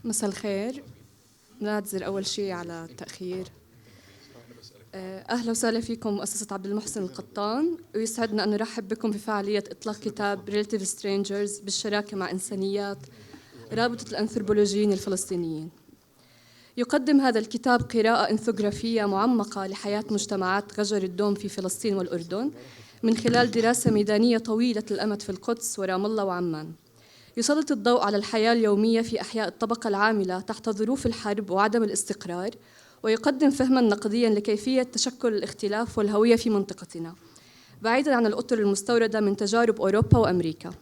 مساء الخير. نعتذر أول شيء على التأخير. أهلا وسهلا فيكم مؤسسة عبد المحسن القطان، ويسعدنا أن نرحب بكم في فعالية إطلاق كتاب Relative Strangers بالشراكة مع إنسانيات رابطة الأنثروبولوجيين الفلسطينيين. يقدم هذا الكتاب قراءة انثوغرافية معمقة لحياة مجتمعات غجر الدوم في فلسطين والأردن من خلال دراسة ميدانية طويلة الأمد في القدس ورام الله وعمان. يسلط الضوء على الحياة اليومية في أحياء الطبقة العاملة تحت ظروف الحرب وعدم الاستقرار، ويقدم فهماً نقدياً لكيفية تشكل الاختلاف والهوية في منطقتنا، بعيداً عن الأطر المستوردة من تجارب أوروبا وأمريكا.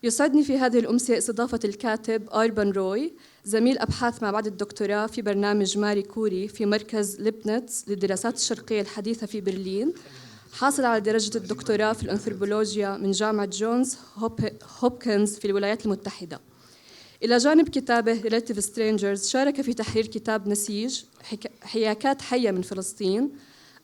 يسعدني في هذه الأمسية استضافة الكاتب أربان روي، زميل أبحاث ما بعد الدكتوراه في برنامج ماري كوري في مركز ليبنتز للدراسات الشرقية الحديثة في برلين، حاصل على درجة الدكتوراه في الأنثروبولوجيا من جامعة جونز هوبكنز في الولايات المتحدة. إلى جانب كتابه Relative Strangers، شارك في تحرير كتاب نسيج حياكات حية من فلسطين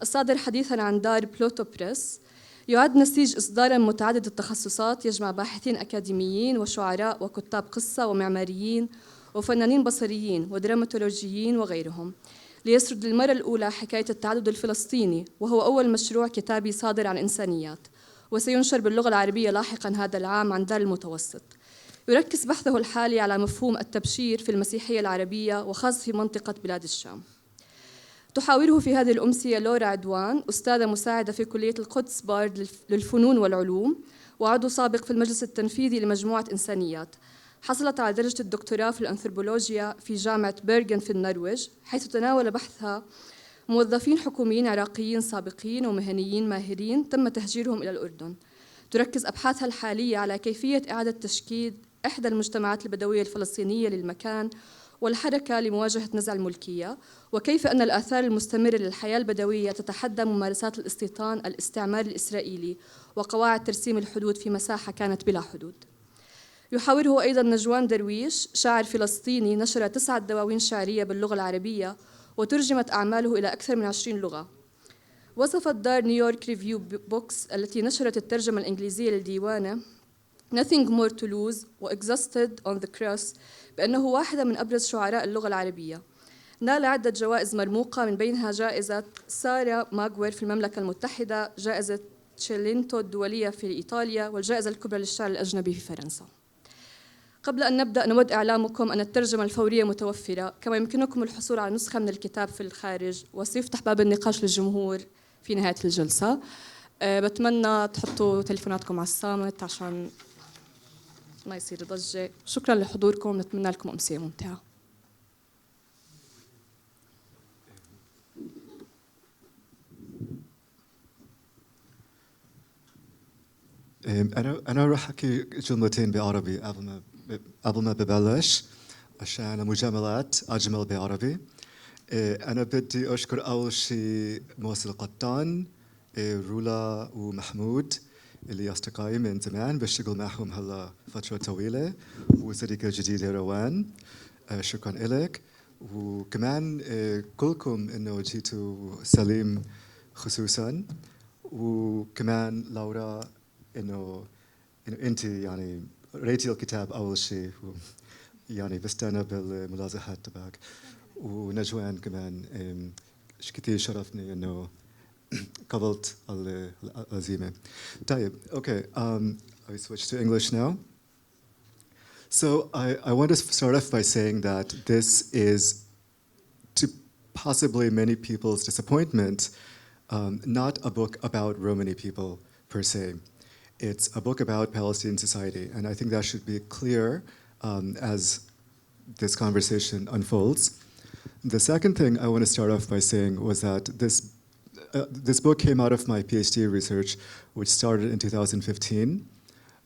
الصادر حديثاً عن دار بلوتو بريس. يعد نسيج إصداراً متعدد التخصصات يجمع باحثين أكاديميين وشعراء وكتاب قصة ومعماريين وفنانين بصريين ودراماتولوجيين وغيرهم، ليسرد للمرة الأولى حكاية التعدد الفلسطيني، وهو أول مشروع كتابي صادر عن إنسانيات، وسينشر باللغة العربية لاحقاً هذا العام عن دار المتوسط. يركز بحثه الحالي على مفهوم التبشير في المسيحية العربية وخاصة في منطقة بلاد الشام. تحاوره في هذه الأمسية لورا عدوان، أستاذة مساعدة في كلية القدس بارد للفنون والعلوم، وعضو سابق في المجلس التنفيذي لمجموعة إنسانيات. حصلت على درجة الدكتوراه في الأنثروبولوجيا في جامعة بيرغن في النرويج، حيث تناول بحثها موظفين حكوميين عراقيين سابقين ومهنيين ماهرين تم تهجيرهم إلى الأردن. تركز أبحاثها الحالية على كيفية إعادة تشكيل إحدى المجتمعات البدوية الفلسطينية للمكان والحركة لمواجهة نزع الملكية، وكيف أن الآثار المستمرة للحياة البدوية تتحدى ممارسات الاستيطان الاستعماري الإسرائيلي وقواعد ترسيم الحدود في مساحة كانت بلا حدود. يحاوره أيضاً نجوان درويش، شاعر فلسطيني نشر 9 دواوين شعرية باللغة العربية وترجمت أعماله إلى أكثر من 20 لغة. وصفت دار نيويورك ريفيو بوكس التي نشرت الترجمة الإنجليزية لديوانه Nothing More to Lose و Exhausted on the Cross بأنه واحدة من أبرز شعراء اللغة العربية. نال عدة جوائز مرموقة، من بينها جائزة سارة ماغوير في المملكة المتحدة، جائزة تشيلينتو الدولية في إيطاليا، والجائزة الكبرى للشعر الأجنبي في فرنسا. قبل أن نبدأ نود إعلامكم أن الترجمة الفورية متوفرة، كما يمكنكم الحصول على نسخة من الكتاب في الخارج، وسيفتح باب النقاش للجمهور في نهاية الجلسة. بتمنى تحطوا تليفوناتكم على الصامت عشان ما يصير ضجة. شكرا لحضوركم، نتمنى لكم أمسية ممتعة. أنا راح أحكي جملتين بعربي قبل ما ببلش عشان مجاملات أجمل بعربي. أنا بدي أشكر أول شيء مؤسسة القطان، رولا ومحمود اللي أصدقائي من زمان بشتغل معهم هلا فترة طويلة، وصديقي الجديد روان، شكرا لك. وكمان كلكم إنه جيتوا، سليم خصوصا، وكمان لورا إنه أنت يعني قريتي الكتاب أول شيء، يعني بستنى بالملاحظات تبعك. ونجوان كمان كثير شرفني إنه قبلت العزيمة. طيب, okay, I switch to English now. So I want to start off by saying that this is, to possibly many people's disappointment, not a book about Romani people per se. It's a book about Palestinian society, and I think that should be clear as this conversation unfolds. The second thing I want to start off by saying was that this book came out of my PhD research, which started in 2015.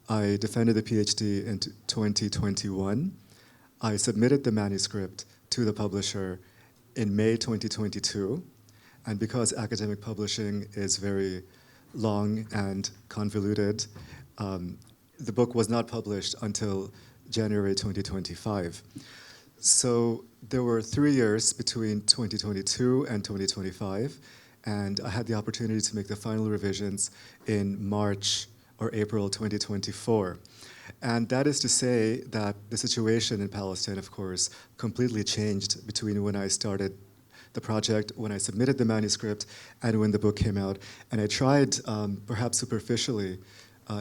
I defended the PhD in 2021. I submitted the manuscript to the publisher in May 2022, and because academic publishing is very long and convoluted, the book was not published until January 2025. So there were 3 years between 2022 and 2025, and I had the opportunity to make the final revisions in March or April 2024. And that is to say that the situation in Palestine, of course, completely changed between when I started the project, when I submitted the manuscript, and when the book came out. And I tried, perhaps superficially,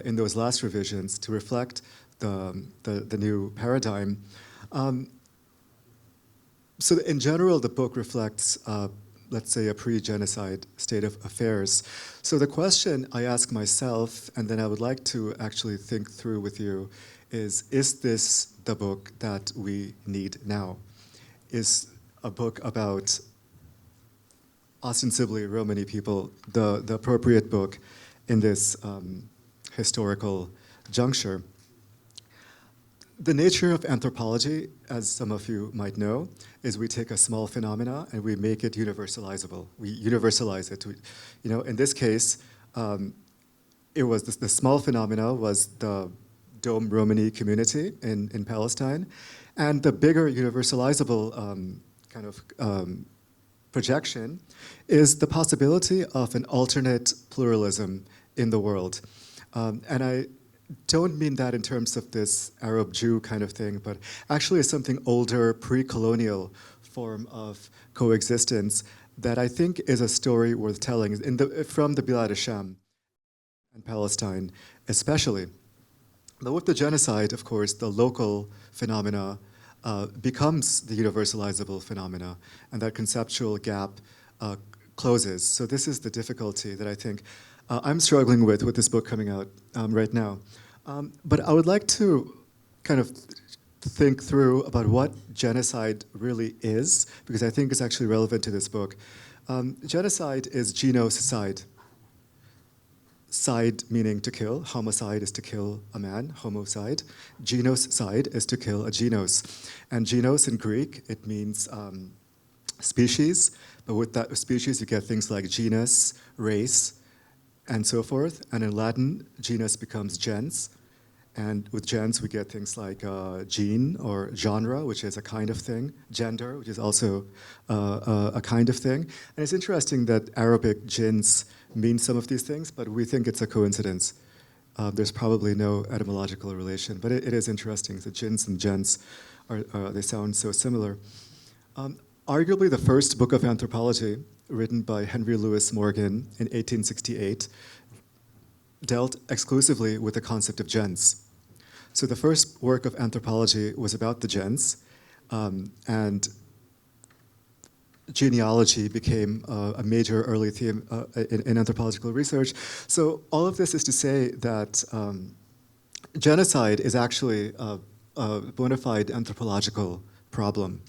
in those last revisions to reflect the new paradigm. So in general, the book reflects, let's say, a pre-genocide state of affairs. So the question I ask myself, and then I would like to actually think through with you, is this the book that we need now? Is a book about ostensibly Romani people the appropriate book in this historical juncture? The nature of anthropology, as some of you might know, is we take a small phenomena and we make it universalizable. We universalize it. In this case, it was the small phenomena was the Dom Romani community in Palestine, and the bigger universalizable projection is the possibility of an alternate pluralism in the world. And I don't mean that in terms of this Arab-Jew kind of thing, but actually a something older, pre-colonial form of coexistence that I think is a story worth telling from the Bilad al-Sham and Palestine especially. But with the genocide, of course, the local phenomena becomes the universalizable phenomena, and that conceptual gap closes. So this is the difficulty that I think I'm struggling with this book coming out right now. But I would like to kind of think through about what genocide really is, because I think it's actually relevant to this book. Genocide is genocide. Side meaning to kill. Homicide is to kill a man, homicide. Genocide is to kill a genos. And genos in Greek, it means species, but with that species you get things like genus, race, and so forth. And in Latin, genus becomes gens. And with gens, we get things like gene or genre, which is a kind of thing, gender, which is also a kind of thing. And it's interesting that Arabic jins mean some of these things, but we think it's a coincidence. There's probably no etymological relation, but it is interesting. The jins and gens, they sound so similar. Arguably the first book of anthropology, written by Henry Louis Morgan in 1868, dealt exclusively with the concept of gens. So the first work of anthropology was about the gens, and genealogy became a major early theme in anthropological research. So all of this is to say that genocide is actually a bona fide anthropological problem.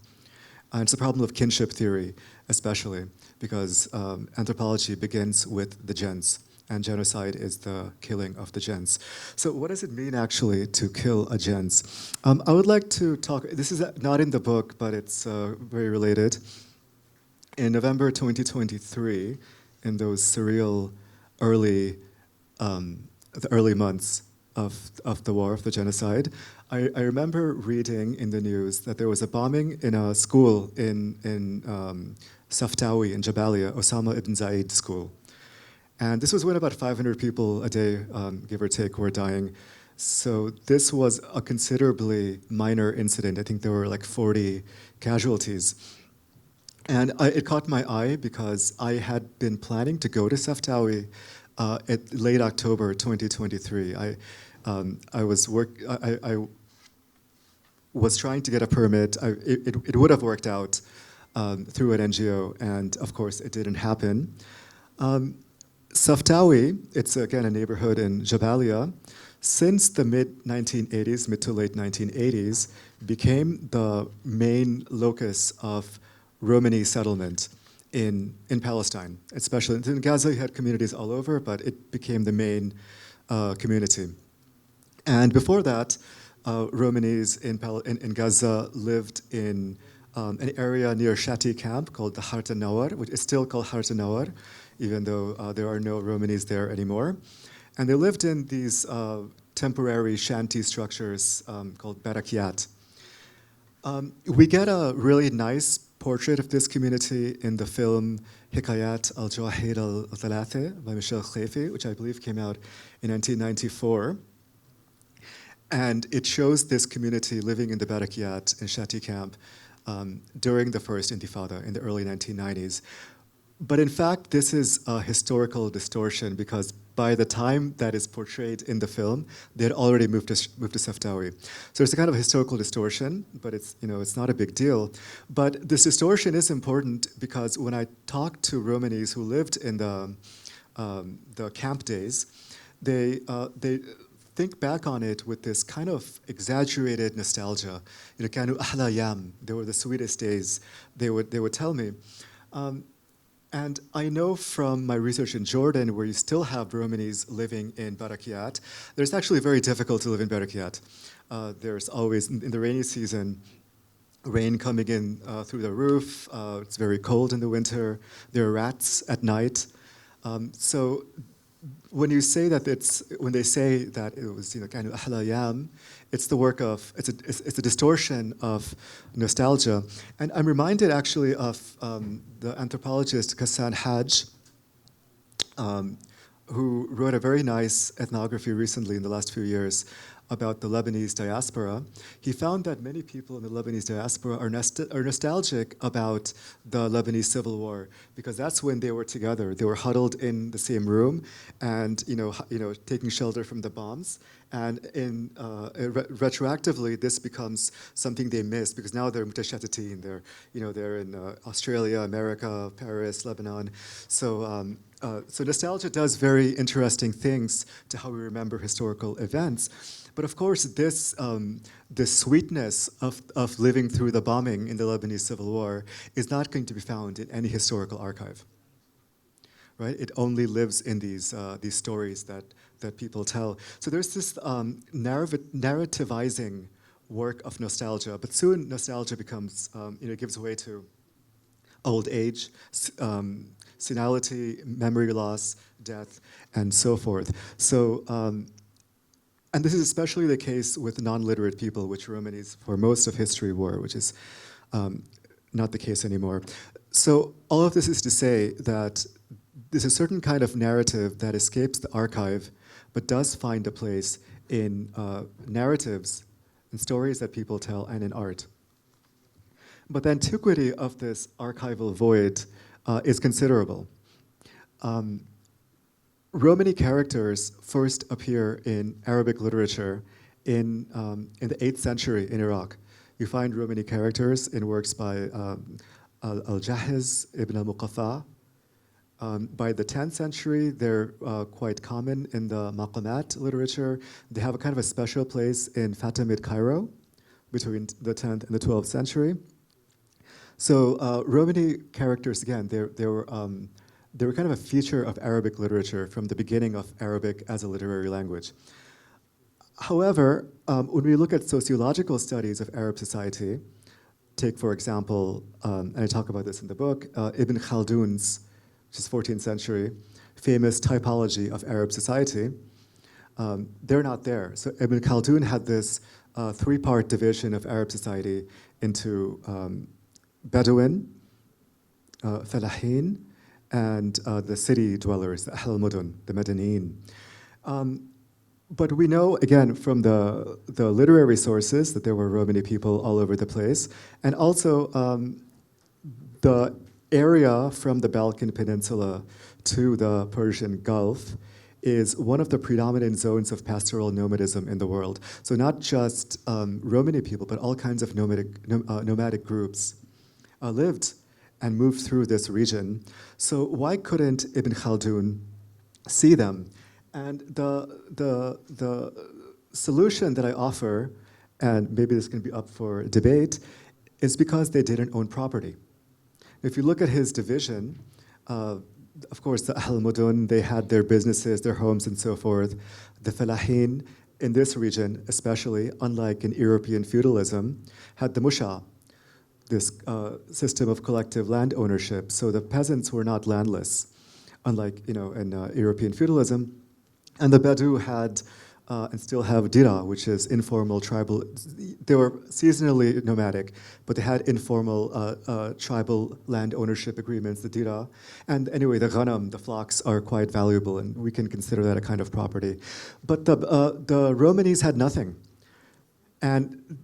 And it's a problem of kinship theory, especially, because anthropology begins with the gens, and genocide is the killing of the gens. So what does it mean, actually, to kill a gens? I would like to talk, this is not in the book, but it's very related. In November 2023, in those surreal early months of the war, of the genocide, I remember reading in the news that there was a bombing in a school in Saftawi in Jabalia, Osama ibn Zaid school. And this was when about 500 people a day, give or take, were dying. So this was a considerably minor incident. I think there were like 40 casualties. And it caught my eye because I had been planning to go to Saftawi at late October 2023. I was trying to get a permit. It would have worked out through an NGO, and of course it didn't happen. Saftawi, it's again a neighborhood in Jabalia, since the mid-1980s, mid to late 1980s, became the main locus of Romani settlement in Palestine, especially in Gaza. You had communities all over, but it became the main community. And before that, Romanis in Gaza lived in an area near Shati camp called the Hart al-Nawar, which is still called Hart al-Nawar, even though there are no Romanis there anymore. And they lived in these temporary shanty structures called barakiyat. We get a really nice portrait of this community in the film Hikayat al-Jawahir al-Thalathe by Michel Khleifi, which I believe came out in 1994. And it shows this community living in the Barakiyat in Shati camp during the first Intifada in the early 1990s. But in fact, this is a historical distortion because by the time that is portrayed in the film, they had already moved to Saftawi. So it's a kind of historical distortion, but it's not a big deal. But this distortion is important because when I talked to Romanis who lived in the camp days, they think back on it with this kind of exaggerated nostalgia. Kanu ahla yam, they were the sweetest days, they would tell me. And I know from my research in Jordan, where you still have Romanis living in Barakiyat, it's actually very difficult to live in Barakiyat. There's always, in the rainy season, rain coming in through the roof. It's very cold in the winter. There are rats at night. So when you say that when they say that it was kind of ahla yam, it's the work of it's a distortion of nostalgia, and I'm reminded actually of the anthropologist Ghassan Haj, who wrote a very nice ethnography recently in the last few years about the Lebanese diaspora. He found that many people in the Lebanese diaspora are nostalgic about the Lebanese Civil War because that's when they were together. They were huddled in the same room, and taking shelter from the bombs. And retroactively, this becomes something they miss because now they're mutashatatin. They're in Australia, America, Paris, Lebanon. So nostalgia does very interesting things to how we remember historical events. But of course, this sweetness of living through the bombing in the Lebanese Civil War is not going to be found in any historical archive. Right? It only lives in these stories that people tell. So there's this narrativizing work of nostalgia, but soon nostalgia becomes, gives way to old age, senility, memory loss, death, and so forth. So, and this is especially the case with non-literate people, which Romanis for most of history were, which is not the case anymore. So all of this is to say that there's a certain kind of narrative that escapes the archive, but does find a place in narratives and stories that people tell and in art. But the antiquity of this archival void is considerable. Romani characters first appear in Arabic literature in the 8th century in Iraq. You find Romani characters in works by Al-Jahiz, Ibn al-Muqaffa. By the 10th century, they're quite common in the maqamat literature. They have a kind of a special place in Fatimid Cairo between the 10th and the 12th century. So Romani characters, again, they were kind of a feature of Arabic literature from the beginning of Arabic as a literary language. However, when we look at sociological studies of Arab society, take, for example, and I talk about this in the book, Ibn Khaldun's, which is 14th century, famous typology of Arab society, they're not there. So Ibn Khaldun had this three-part division of Arab society into Bedouin, Falahin, and the city dwellers, the Ahl al-Mudun, the Madaniyin. But we know, again, from the literary sources that there were Romani people all over the place, and also the area from the Balkan Peninsula to the Persian Gulf is one of the predominant zones of pastoral nomadism in the world. So not just Romani people, but all kinds of nomadic groups lived and moved through this region. So why couldn't Ibn Khaldun see them? And the solution that I offer, and maybe this can be up for debate, is because they didn't own property. If you look at his division, of course, the Ahl Mudun, they had their businesses, their homes, and so forth. The Falahin in this region, especially, unlike in European feudalism, had the Musha, this system of collective land ownership. So the peasants were not landless, unlike in European feudalism. And the Badu had and still have dira, which is informal tribal. They were seasonally nomadic, but they had informal tribal land ownership agreements, the dira. And anyway, the ghanam, the flocks, are quite valuable, and we can consider that a kind of property. But the Romanis had nothing. And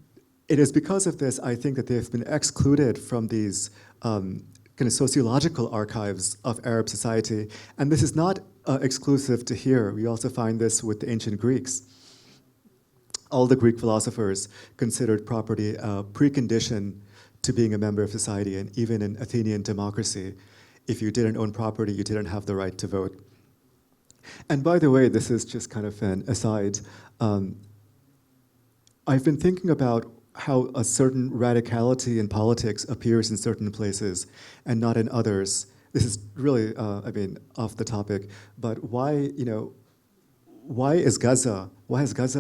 it is because of this, I think, that they've been excluded from these kind of sociological archives of Arab society. And this is not exclusive to here. We also find this with the ancient Greeks. All the Greek philosophers considered property a precondition to being a member of society, and even in Athenian democracy, if you didn't own property, you didn't have the right to vote. And by the way, this is just kind of an aside. I've been thinking about how a certain radicality in politics appears in certain places and not in others. This is really, off the topic, but why has Gaza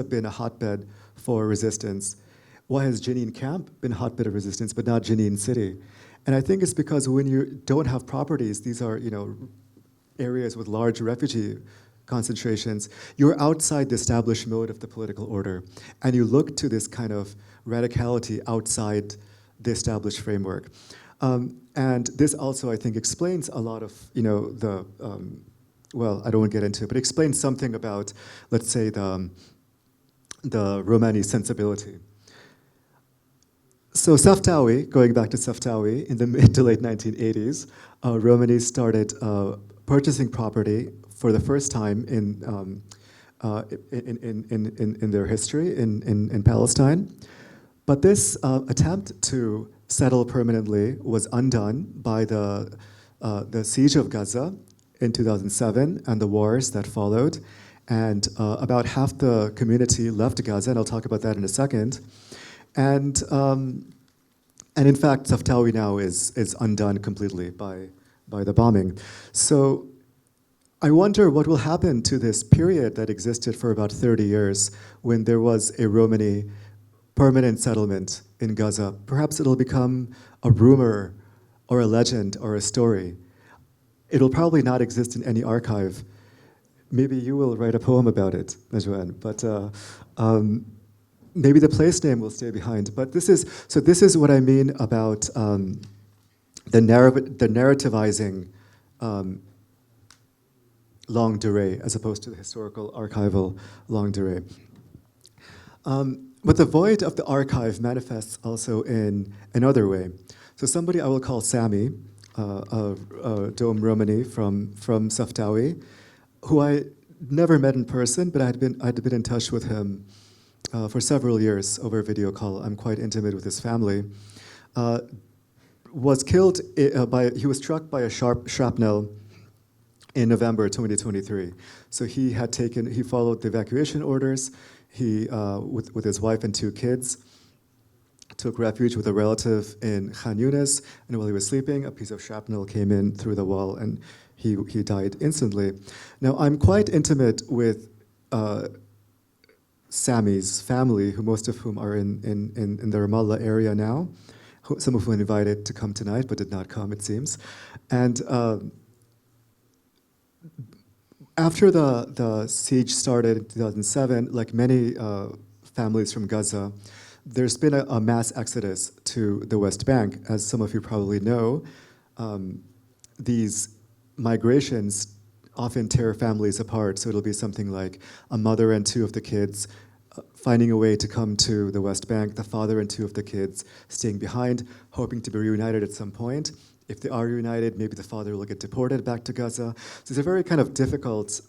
been a hotbed for resistance? Why has Jenin camp been a hotbed of resistance, but not Jenin city? And I think it's because when you don't have properties, these are areas with large refugee concentrations, you're outside the established mode of the political order, and you look to this kind of radicality outside the established framework. And this also, I think, explains a lot of well, I don't want to get into it, but explains something about, let's say, the Romani sensibility. So Saftawi, going back to Saftawi, in the mid to late 1980s, Romani started purchasing property for the first time in their history in Palestine. But this attempt to settle permanently was undone by the siege of Gaza in 2007 and the wars that followed. And about half the community left Gaza, and I'll talk about that in a second. And in fact, Saftawi now is undone completely by the bombing. So I wonder what will happen to this period that existed for about 30 years when there was a Romani permanent settlement in Gaza. Perhaps it'll become a rumor or a legend or a story. It'll probably not exist in any archive. Maybe you will write a poem about it, Najwan, but maybe the place name will stay behind. But this is what I mean about the narrativizing longue durée as opposed to the historical archival longue durée. But the void of the archive manifests also in another way. So somebody I will call Sammy, Dom Romani from Saftawi, who I never met in person, but I'd been in touch with him for several years over a video call. I'm quite intimate with his family. Was killed he was struck by a shrapnel in November 2023. So he followed the evacuation orders. He, with his wife and 2 kids, took refuge with a relative in Khan Yunis, and while he was sleeping, a piece of shrapnel came in through the wall, and he died instantly. Now, I'm quite intimate with Sammy's family, most of whom are in the Ramallah area now, some of whom were invited to come tonight, but did not come, it seems. And after the siege started in 2007, like many families from Gaza, there's been a mass exodus to the West Bank. As some of you probably know, these migrations often tear families apart. So it'll be something like a mother and 2 of the kids finding a way to come to the West Bank, the father and 2 of the kids staying behind, hoping to be reunited at some point. If they are reunited, maybe the father will get deported back to Gaza. So these are very kind of difficult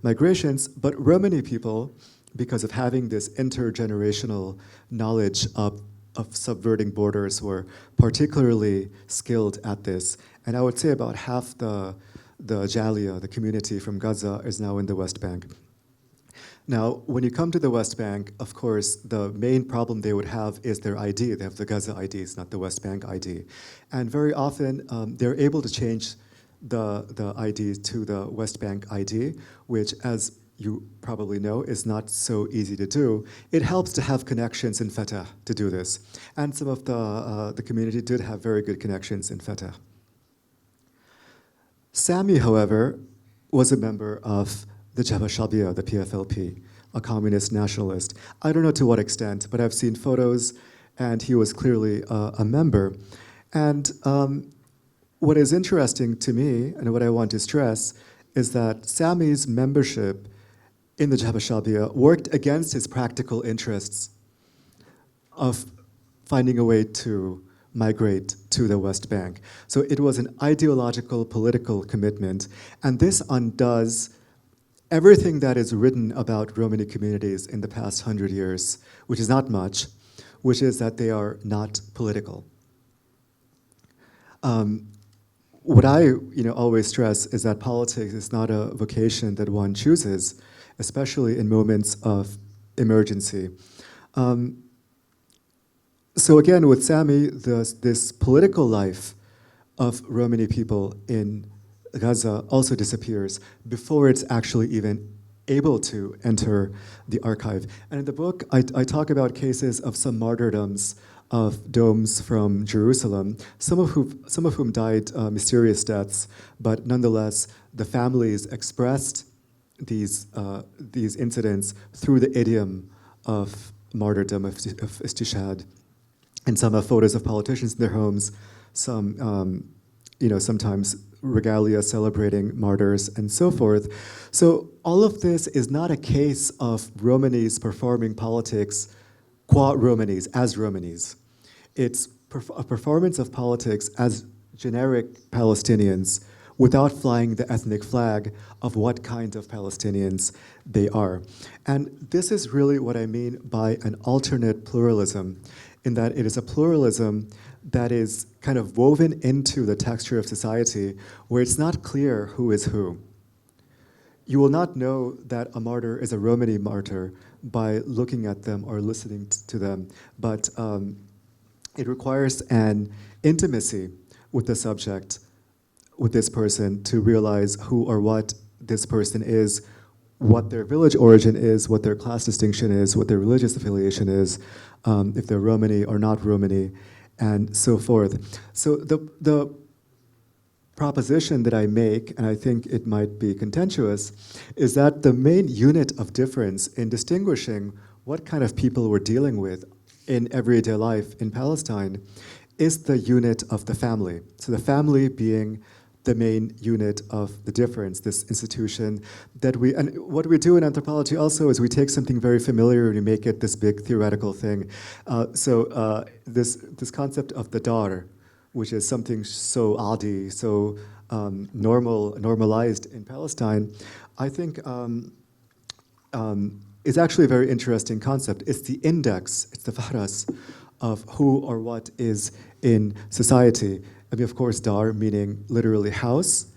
migrations, but Romani people, because of having this intergenerational knowledge of subverting borders, were particularly skilled at this. And I would say about half the Jalia, the community from Gaza, is now in the West Bank. Now, when you come to the West Bank, of course, the main problem they would have is their ID. They have the Gaza IDs, not the West Bank ID. And very often, they're able to change the ID to the West Bank ID, which, as you probably know, is not so easy to do. It helps to have connections in Fatah to do this. And some of the community did have very good connections in Fatah. Sami, however, was a member of the Jabhat Shabia, the PFLP, a communist nationalist. I don't know to what extent, but I've seen photos, and he was clearly a member. And what is interesting to me, and what I want to stress, is that Sami's membership in the Jabhat Shabia worked against his practical interests. of finding a way to migrate to the West Bank. So it was an ideological, political commitment, and this undoes everything that is written about Romani communities in the past 100 years, which is not much, which is that they are not political. What I always stress is that politics is not a vocation that one chooses, especially in moments of emergency. So again, with Sami, this political life of Romani people in Gaza also disappears before it's actually even able to enter the archive. And in the book, I talk about cases of some martyrdoms of domes from Jerusalem, some of whom died mysterious deaths, but nonetheless, the families expressed these incidents through the idiom of martyrdom, of istishhad. And some have photos of politicians in their homes, some, sometimes regalia celebrating martyrs and so forth. So all of this is not a case of Romanis performing politics qua Romanis, as Romanis. It's a performance of politics as generic Palestinians without flying the ethnic flag of what kind of Palestinians they are. And this is really what I mean by an alternate pluralism, in that it is a pluralism that is kind of woven into the texture of society where it's not clear who is who. You will not know that a martyr is a Romani martyr by looking at them or listening to them, but it requires an intimacy with the subject, with this person, to realize who or what this person is, what their village origin is, what their class distinction is, what their religious affiliation is, if they're Romani or not Romani, and so forth. So the proposition that I make, and I think it might be contentious, is that the main unit of difference in distinguishing what kind of people we're dealing with in everyday life in Palestine is the unit of the family. So the family being the main unit of the difference, this institution that and what we do in anthropology also is we take something very familiar and we make it this big theoretical thing. This concept of the dar, which is something so adi, so normalized in Palestine, I think is actually a very interesting concept. It's the index, it's the fahras of who or what is in society. I mean, of course, dar meaning literally house,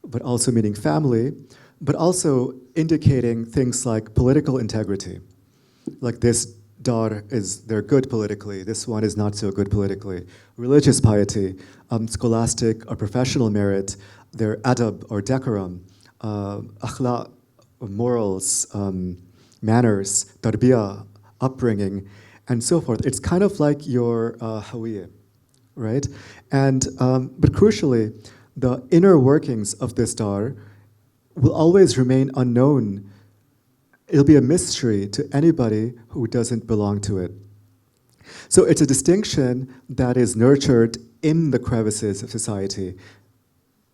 but also meaning family, but also indicating things like political integrity. Like this dar they're good politically, this one is not so good politically. Religious piety, scholastic or professional merit, their adab or decorum, akhlaq, morals, manners, tarbiyah, upbringing, and so forth. It's kind of like your hawiyya, right? And but crucially, the inner workings of this dar will always remain unknown. It'll be a mystery to anybody who doesn't belong to it. So it's a distinction that is nurtured in the crevices of society,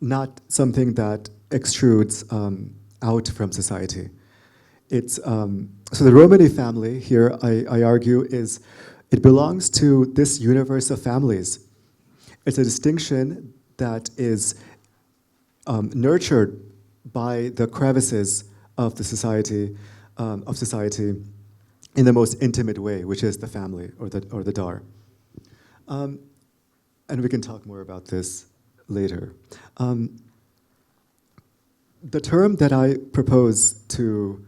not something that extrudes out from society. It's so the Romani family here, I argue, it belongs to this universe of families. It's a distinction that is nurtured by the crevices of the society, in the most intimate way, which is the family or the dar. And we can talk more about this later. The term that I propose to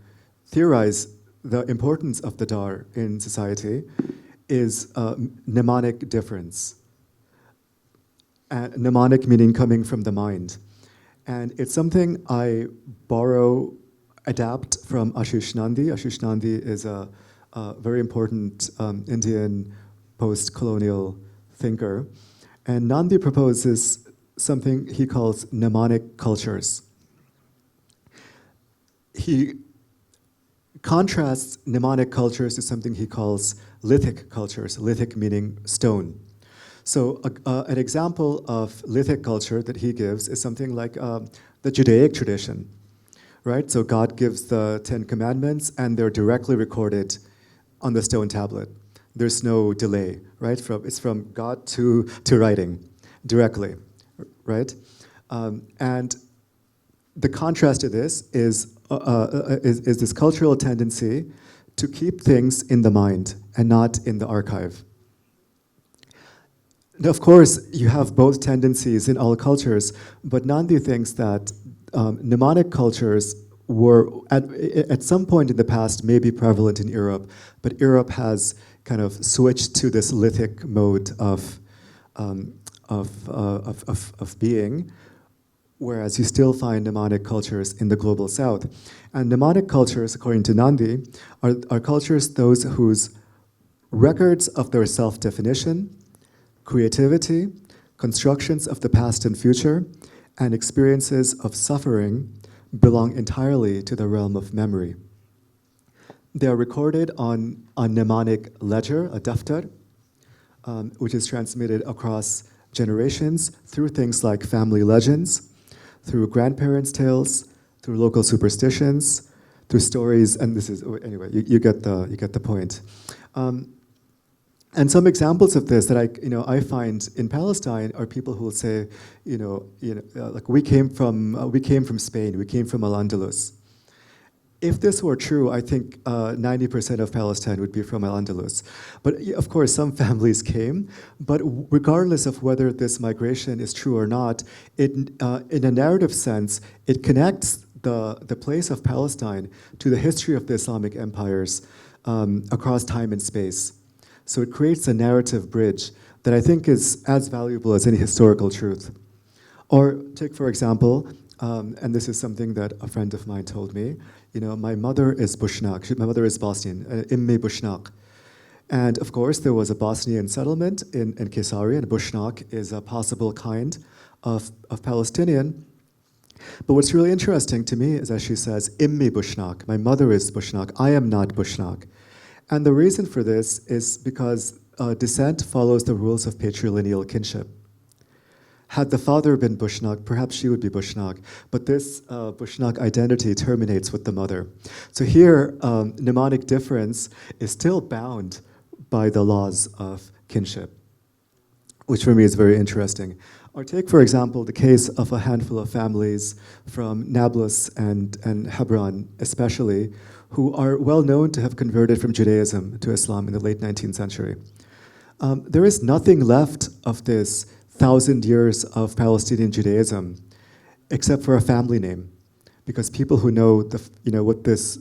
theorize the importance of the dar in society is mnemonic difference. Mnemonic meaning coming from the mind. And it's something I adapt from Ashish Nandi. Ashish Nandi is a very important Indian post-colonial thinker. And Nandi proposes something he calls mnemonic cultures. He contrasts mnemonic cultures to something he calls lithic cultures, lithic meaning stone. So an example of lithic culture that he gives is something like the Judaic tradition, right? So God gives the 10 Commandments and they're directly recorded on the stone tablet. There's no delay, right? It's from God to writing directly, right? And the contrast to this is this cultural tendency to keep things in the mind and not in the archive. Now, of course, you have both tendencies in all cultures, but Nandi thinks that mnemonic cultures were, at some point in the past, maybe prevalent in Europe, but Europe has kind of switched to this lithic mode of being, whereas you still find mnemonic cultures in the global south. And mnemonic cultures, according to Nandi, are cultures those whose records of their self-definition, creativity, constructions of the past and future, and experiences of suffering belong entirely to the realm of memory. They are recorded on a mnemonic ledger, a daftar, which is transmitted across generations through things like family legends, through grandparents' tales, through local superstitions, through stories, and this is, anyway, you get the point. And some examples of this that I find in Palestine are people who will say, like we came from Spain, we came from Al-Andalus. If this were true, I think 90% of Palestine would be from Al-Andalus. But of course, some families came. But regardless of whether this migration is true or not, in a narrative sense, it connects the place of Palestine to the history of the Islamic empires across time and space. So it creates a narrative bridge that I think is as valuable as any historical truth. Or take, for example, and this is something that a friend of mine told me, my mother is Bushnak, my mother is Bosnian, Immi Bushnak. And of course, there was a Bosnian settlement in Caesarea, and Bushnak is a possible kind of Palestinian. But what's really interesting to me is that she says, Immi Bushnak, my mother is Bushnak, I am not Bushnak. And the reason for this is because descent follows the rules of patrilineal kinship. Had the father been Bushnak, perhaps she would be Bushnak, but this Bushnak identity terminates with the mother. So here, mnemonic difference is still bound by the laws of kinship, which for me is very interesting. Or take, for example, the case of a handful of families from Nablus and Hebron especially, who are well known to have converted from Judaism to Islam in the late 19th century. There is nothing left of this 1,000 years of Palestinian Judaism except for a family name, because people who know what this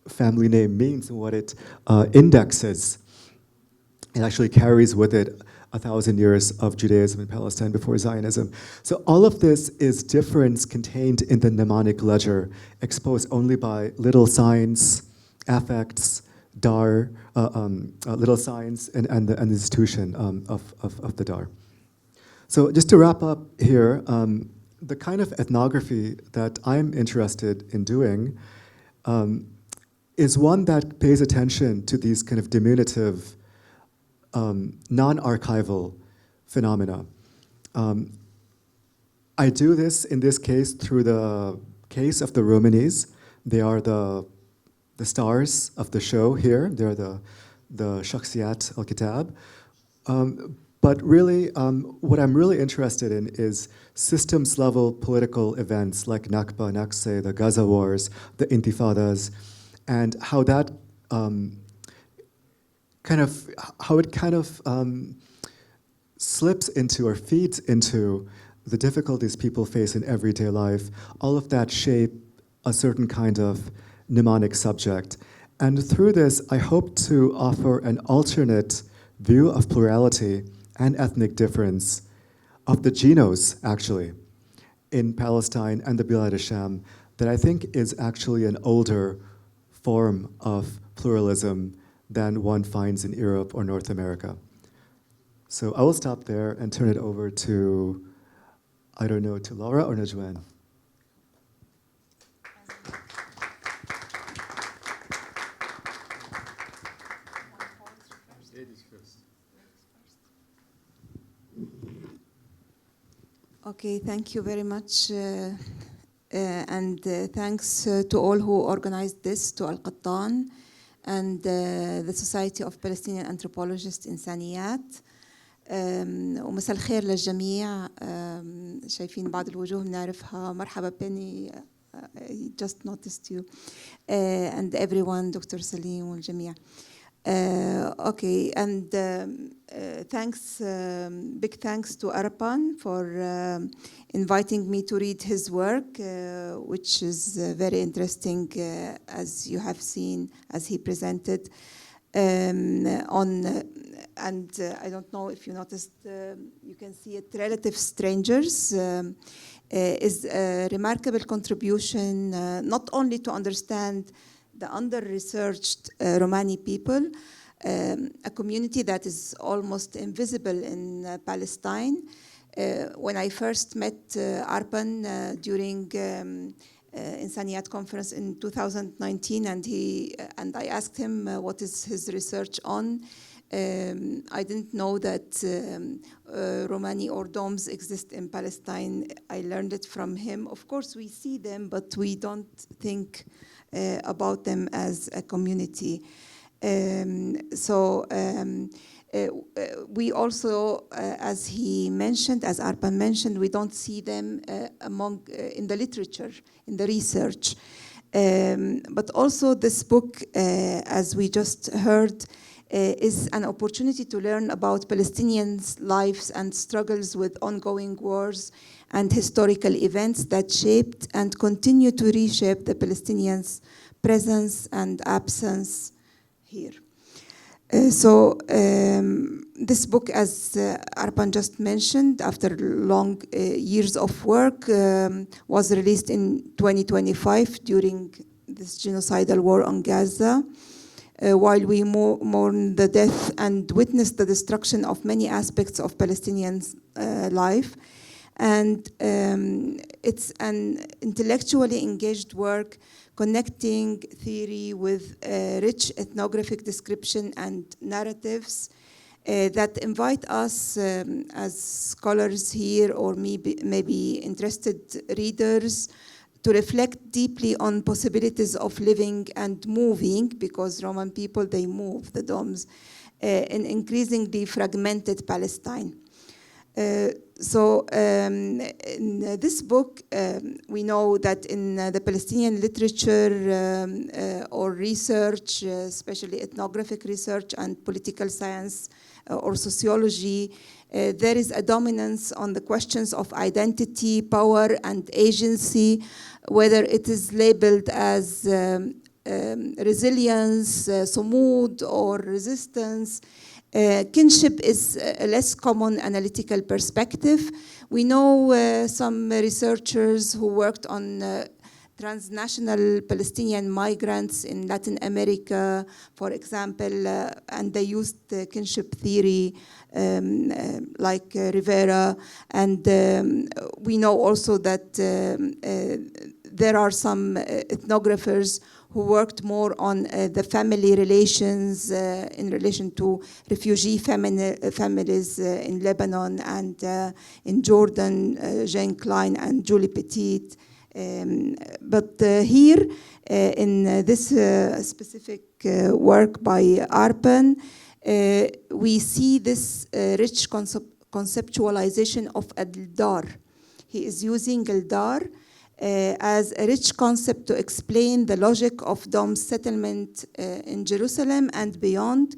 family name means and what it indexes, it actually carries with it 1,000 years of Judaism in Palestine before Zionism. So all of this is difference contained in the mnemonic ledger, exposed only by little signs, affects, dar, little signs, and the institution of the dar. So just to wrap up here, the kind of ethnography that I'm interested in doing is one that pays attention to these kind of diminutive, non-archival phenomena. I do this, in this case, through the case of the Romanis. They are the stars of the show here. They're the Shakhsiyat al-Kitab. But really, what I'm really interested in is systems-level political events like Nakba, Nakse, the Gaza Wars, the Intifadas, and how that slips into or feeds into the difficulties people face in everyday life. All of that shape a certain kind of mnemonic subject. And through this, I hope to offer an alternate view of plurality and ethnic difference of the genos, actually, in Palestine and the Bilad al-Sham, that I think is actually an older form of pluralism than one finds in Europe or North America. So I will stop there and turn it over to, I don't know, to Laura or Najwan. Okay, thank you very much. And thanks to all who organized this, to Al-Qattan and the Society of Palestinian Anthropologists إنسانيات. ومساء الخير للجميع. شايفين بعض الوجوه بنعرفها. مرحبا بيني. I just noticed you. And everyone, Dr. Salim والجميع. Okay, and thanks, big thanks to Arpan for inviting me to read his work, which is very interesting, as you have seen, as he presented. And I don't know if you noticed, you can see it, Relative Strangers is a remarkable contribution, not only to understand the under-researched Romani people, a community that is almost invisible in Palestine. When I first met Arpan during Insaniyat conference in 2019, and I asked him what is his research on. I didn't know that Romani or Doms exist in Palestine. I learned it from him. Of course, we see them, but we don't think about them as a community. We also, as he mentioned, as Arpan mentioned, we don't see them in the literature, in the research. But also this book, as we just heard, is an opportunity to learn about Palestinians' lives and struggles with ongoing wars and historical events that shaped and continue to reshape the Palestinians' presence and absence here. This book, as Arpan just mentioned, after long years of work, was released in 2025 during this genocidal war on Gaza. While we mourn the death and witness the destruction of many aspects of Palestinians' life. And it's an intellectually engaged work connecting theory with rich ethnographic description and narratives that invite us as scholars here, or maybe interested readers, to reflect deeply on possibilities of living and moving, because Roman people, they move, the Doms, in increasingly fragmented Palestine. In this book, we know that in the Palestinian literature or research, especially ethnographic research and political science or sociology, there is a dominance on the questions of identity, power, and agency, whether it is labeled as resilience, sumud, or resistance. Kinship is a less common analytical perspective. We know some researchers who worked on transnational Palestinian migrants in Latin America, for example, and they used kinship theory like Rivera. And we know also that there are some ethnographers who worked more on the family relations in relation to refugee families in Lebanon and in Jordan, Jean Klein and Julie Petit. But here, in this specific work by Arpan, we see this rich conceptualization of Eldar. He is using Eldar as a rich concept to explain the logic of Dom's settlement in Jerusalem and beyond,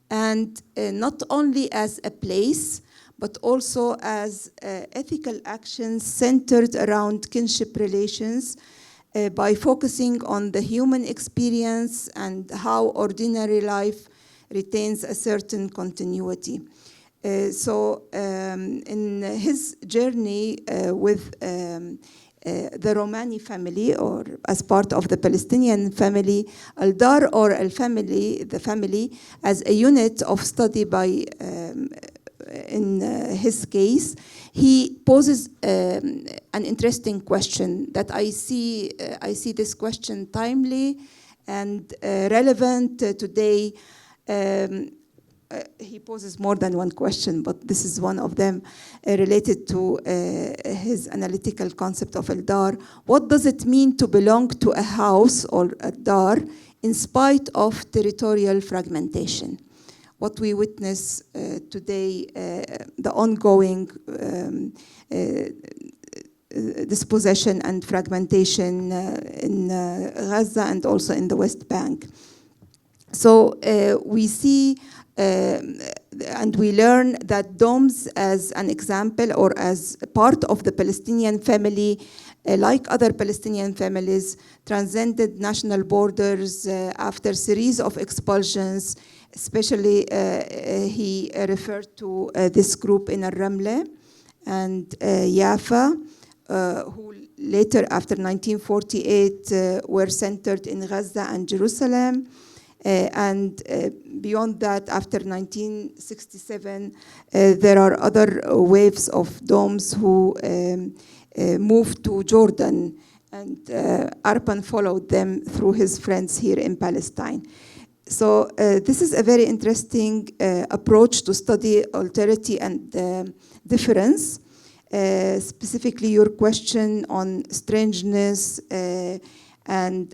and not only as a place, but also as ethical actions centered around kinship relations by focusing on the human experience and how ordinary life retains a certain continuity. In his journey with the Romani family, or as part of the Palestinian family, Eldar or al-family, the family, as a unit of study by, in his case, he poses an interesting question that I see this question timely and relevant today. he poses more than one question, but this is one of them related to his analytical concept of al-dar. What does it mean to belong to a house or a dar in spite of territorial fragmentation? What we witness today, the ongoing dispossession and fragmentation in Gaza and also in the West Bank. So we see and we learn that domes as an example or as part of the Palestinian family, like other Palestinian families, transcended national borders after a series of expulsions. Especially he referred to this group in Al-Ramle and Yafa, who later after 1948 were centered in Gaza and Jerusalem. And beyond that, after 1967, there are other waves of domes who moved to Jordan, and Arpan followed them through his friends here in Palestine. So this is a very interesting approach to study alterity and difference. Specifically, your question on strangeness and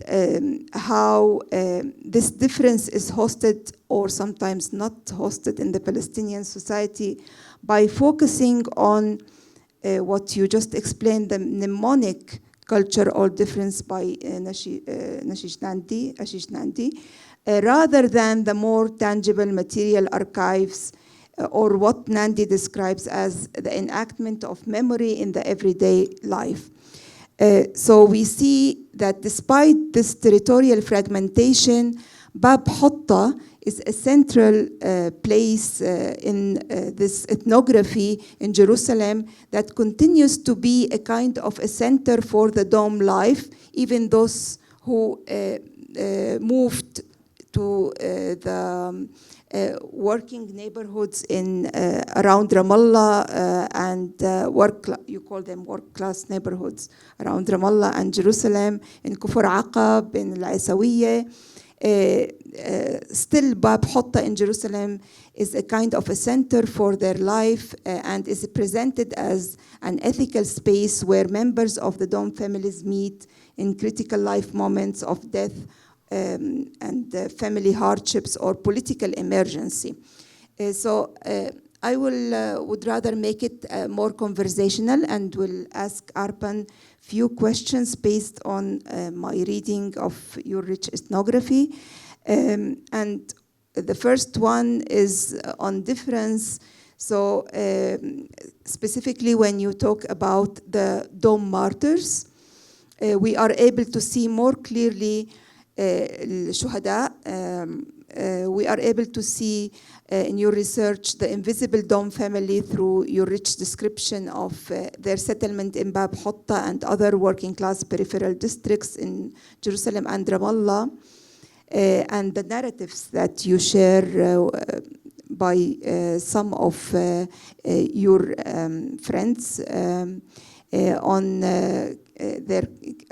how this difference is hosted or sometimes not hosted in the Palestinian society by focusing on what you just explained, the mnemonic culture or difference by Ashish Nandi, rather than the more tangible material archives or what Nandi describes as the enactment of memory in the everyday life. So we see that despite this territorial fragmentation, Bab Hotta is a central place in this ethnography in Jerusalem that continues to be a kind of a center for the Dom life, even those who moved to the working neighborhoods in around Ramallah and you call them work class neighborhoods around Ramallah and Jerusalem, in Kufr Aqab, in Al-Aisawiyya. Still Bab Hotta in Jerusalem is a kind of a center for their life and is presented as an ethical space where members of the Dom families meet in critical life moments of death and family hardships or political emergency. So I would rather make it more conversational and will ask Arpan few questions based on my reading of your rich ethnography. And the first one is on difference. So specifically when you talk about the Dom martyrs, we are able to see more clearly الشهداء. We are able to see in your research the invisible Dom family through your rich description of their settlement in Bab Hotta and other working class peripheral districts in Jerusalem and Ramallah, and the narratives that you share by some of your friends on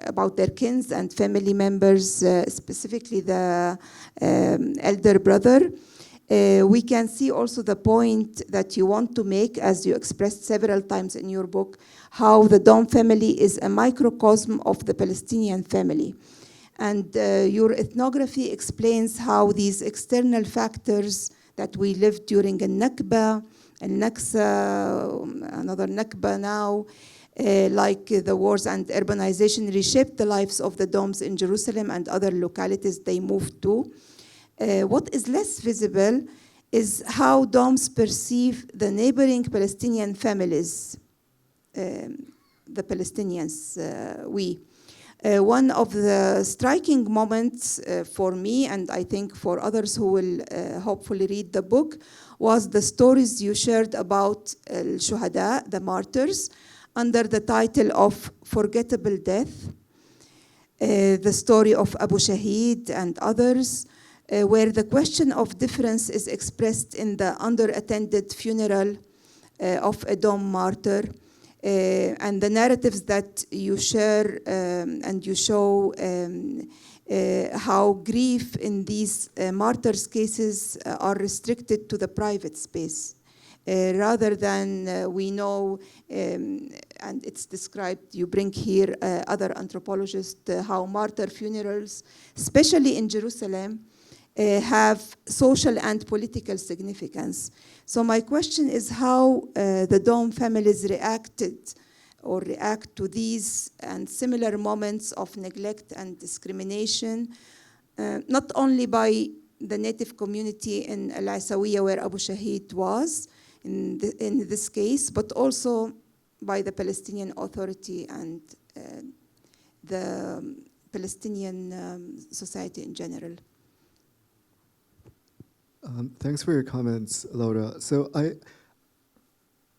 about their kins and family members, specifically the elder brother. We can see also the point that you want to make, as you expressed several times in your book, how the Dom family is a microcosm of the Palestinian family. And your ethnography explains how these external factors that we lived during al-Nakba, al-Naksa, another Nakba now, like the wars and urbanization reshaped the lives of the Doms in Jerusalem and other localities they moved to. What is less visible is how Doms perceive the neighboring Palestinian families, the Palestinians, one of the striking moments for me, and I think for others who will hopefully read the book, was the stories you shared about al-Shuhada, the martyrs, under the title of Forgettable Death, the story of Abu Shahid and others, where the question of difference is expressed in the underattended funeral of a Dom martyr, and the narratives that you share and you show how grief in these martyrs' cases are restricted to the private space. Rather than we know, and it's described, you bring here other anthropologists, how martyr funerals, especially in Jerusalem, have social and political significance. So my question is how the Dom families reacted or react to these and similar moments of neglect and discrimination, not only by the native community in Al-Asawiya where Abu Shahid was, in this case, but also by the Palestinian Authority and the Palestinian society in general. Thanks for your comments, Laura. So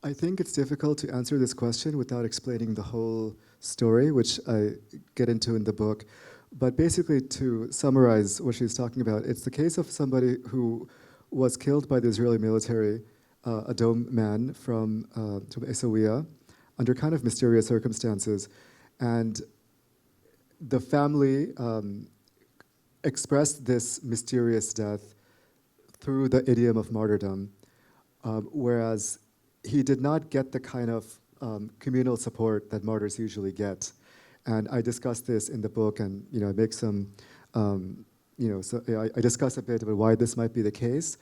I think it's difficult to answer this question without explaining the whole story, which I get into in the book. But basically, to summarize what she's talking about, it's the case of somebody who was killed by the Israeli military, a Dom man from Essaouira, under kind of mysterious circumstances. And the family expressed this mysterious death through the idiom of martyrdom, whereas he did not get the kind of communal support that martyrs usually get. And I discuss this in the book, and I make some, I discuss a bit about why this might be the case.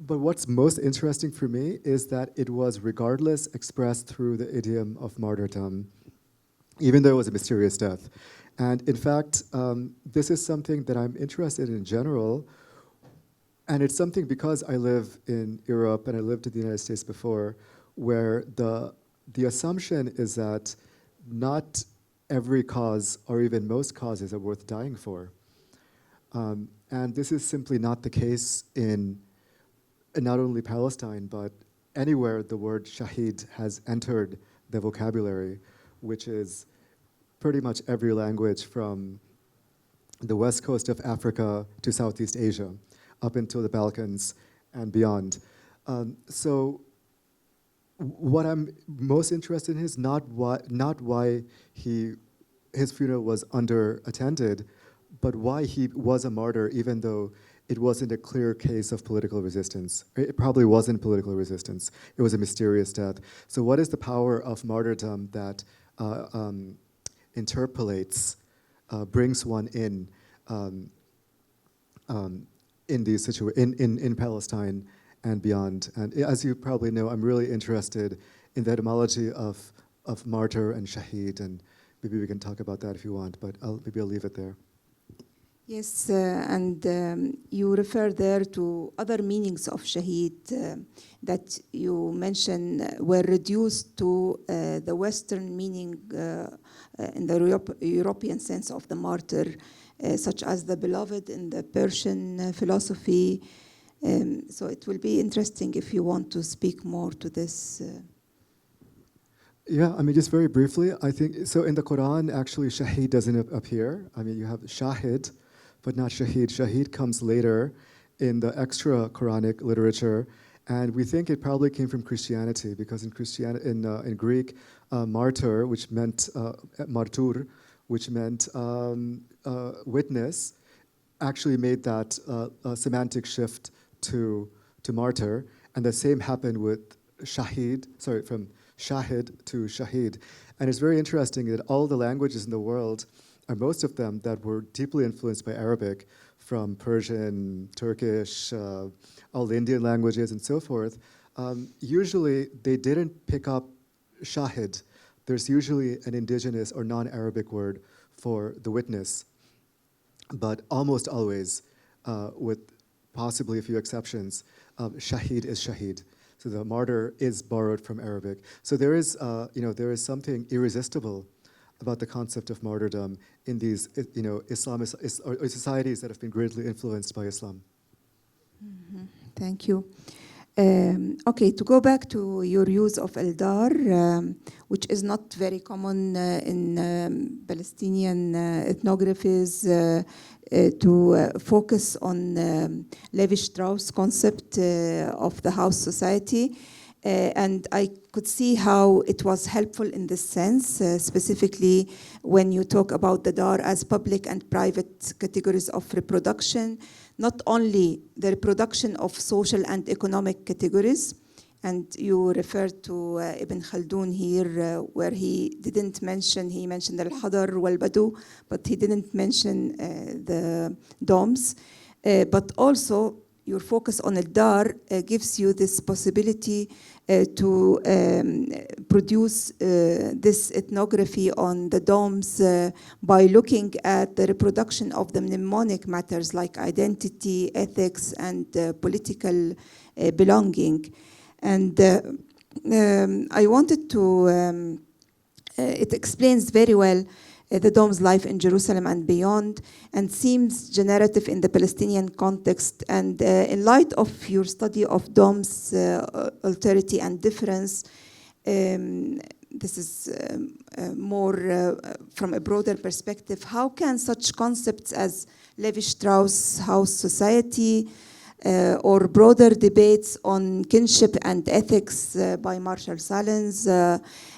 But what's most interesting for me is that it was regardless expressed through the idiom of martyrdom, even though it was a mysterious death. And in fact, this is something that I'm interested in general. And it's something because I live in Europe and I lived in the United States before, where the assumption is that not every cause or even most causes are worth dying for. And this is simply not the case in not only Palestine, but anywhere the word Shahid has entered the vocabulary, which is pretty much every language from the west coast of Africa to Southeast Asia, up into the Balkans and beyond. So what I'm most interested in is not why his funeral was under-attended, but why he was a martyr, even though it wasn't a clear case of political resistance. It probably wasn't political resistance. It was a mysterious death. So what is the power of martyrdom that interpolates, brings one in these in Palestine and beyond? And as you probably know, I'm really interested in the etymology of martyr and shahid, and maybe we can talk about that if you want, but maybe I'll leave it there. Yes, and you refer there to other meanings of shaheed that you mentioned were reduced to the Western meaning in the European sense of the martyr, such as the beloved in the Persian philosophy. So it will be interesting if you want to speak more to this. Yeah, I mean, just very briefly, I think, so in the Quran, actually, shaheed doesn't appear. I mean, you have shahid, but not shaheed. Shaheed comes later in the extra Quranic literature, and we think it probably came from Christianity, because in Greek, martyr, which meant martur, which meant witness, actually made that semantic shift to martyr, and the same happened with shahid, from shahid to shahid. And it's very interesting that all the languages in the world, or most of them that were deeply influenced by Arabic, from Persian, Turkish, all the Indian languages and so forth, usually they didn't pick up shahid. There's usually an indigenous or non-Arabic word for the witness, but almost always, with possibly a few exceptions, shahid is shahid. So the martyr is borrowed from Arabic. So there is something irresistible about the concept of martyrdom in these, Islamist or societies that have been greatly influenced by Islam. Mm-hmm. Thank you. Okay, to go back to your use of Eldar, which is not very common in Palestinian ethnographies, to focus on Levi-Strauss concept of the house society. And I could see how it was helpful in this sense, specifically when you talk about the dar as public and private categories of reproduction, not only the reproduction of social and economic categories, and you referred to Ibn Khaldun here, where he mentioned al-Hadar wal-Badu, but he didn't mention the DOMs. But also, your focus on al-Dar gives you this possibility to produce this ethnography on the DOMs by looking at the reproduction of the mnemonic matters like identity, ethics, and political belonging. And I wanted to, it explains very well the Dom's life in Jerusalem and beyond, and seems generative in the Palestinian context. And in light of your study of Dom's alterity and difference, this is more from a broader perspective. How can such concepts as Levi-Strauss house society or broader debates on kinship and ethics by Marshall Salins,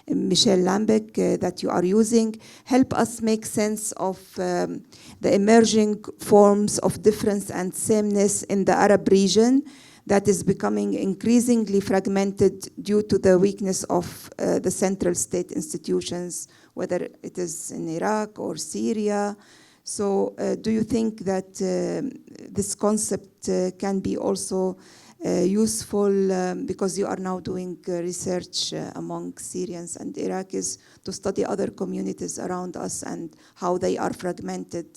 Michel Lambeck, that you are using, help us make sense of the emerging forms of difference and sameness in the Arab region that is becoming increasingly fragmented due to the weakness of the central state institutions, whether it is in Iraq or Syria. So do you think that this concept can be also useful because you are now doing research among Syrians and Iraqis to study other communities around us and how they are fragmented?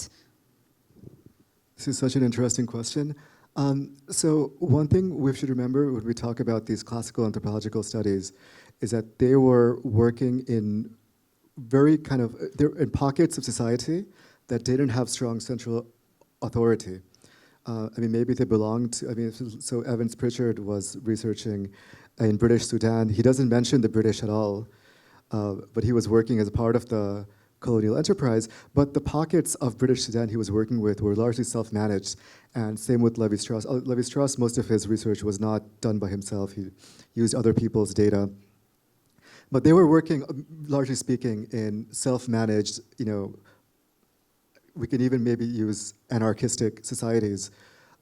This is such an interesting question. So one thing we should remember when we talk about these classical anthropological studies is that they were working in very they're in pockets of society that didn't have strong central authority. Maybe they belonged to, so Evans Pritchard was researching in British Sudan. He doesn't mention the British at all, but he was working as a part of the colonial enterprise. But the pockets of British Sudan he was working with were largely self-managed, and same with Levi-Strauss. Levi-Strauss, most of his research was not done by himself. He used other people's data. But they were working, largely speaking, in self-managed, we can even maybe use anarchistic societies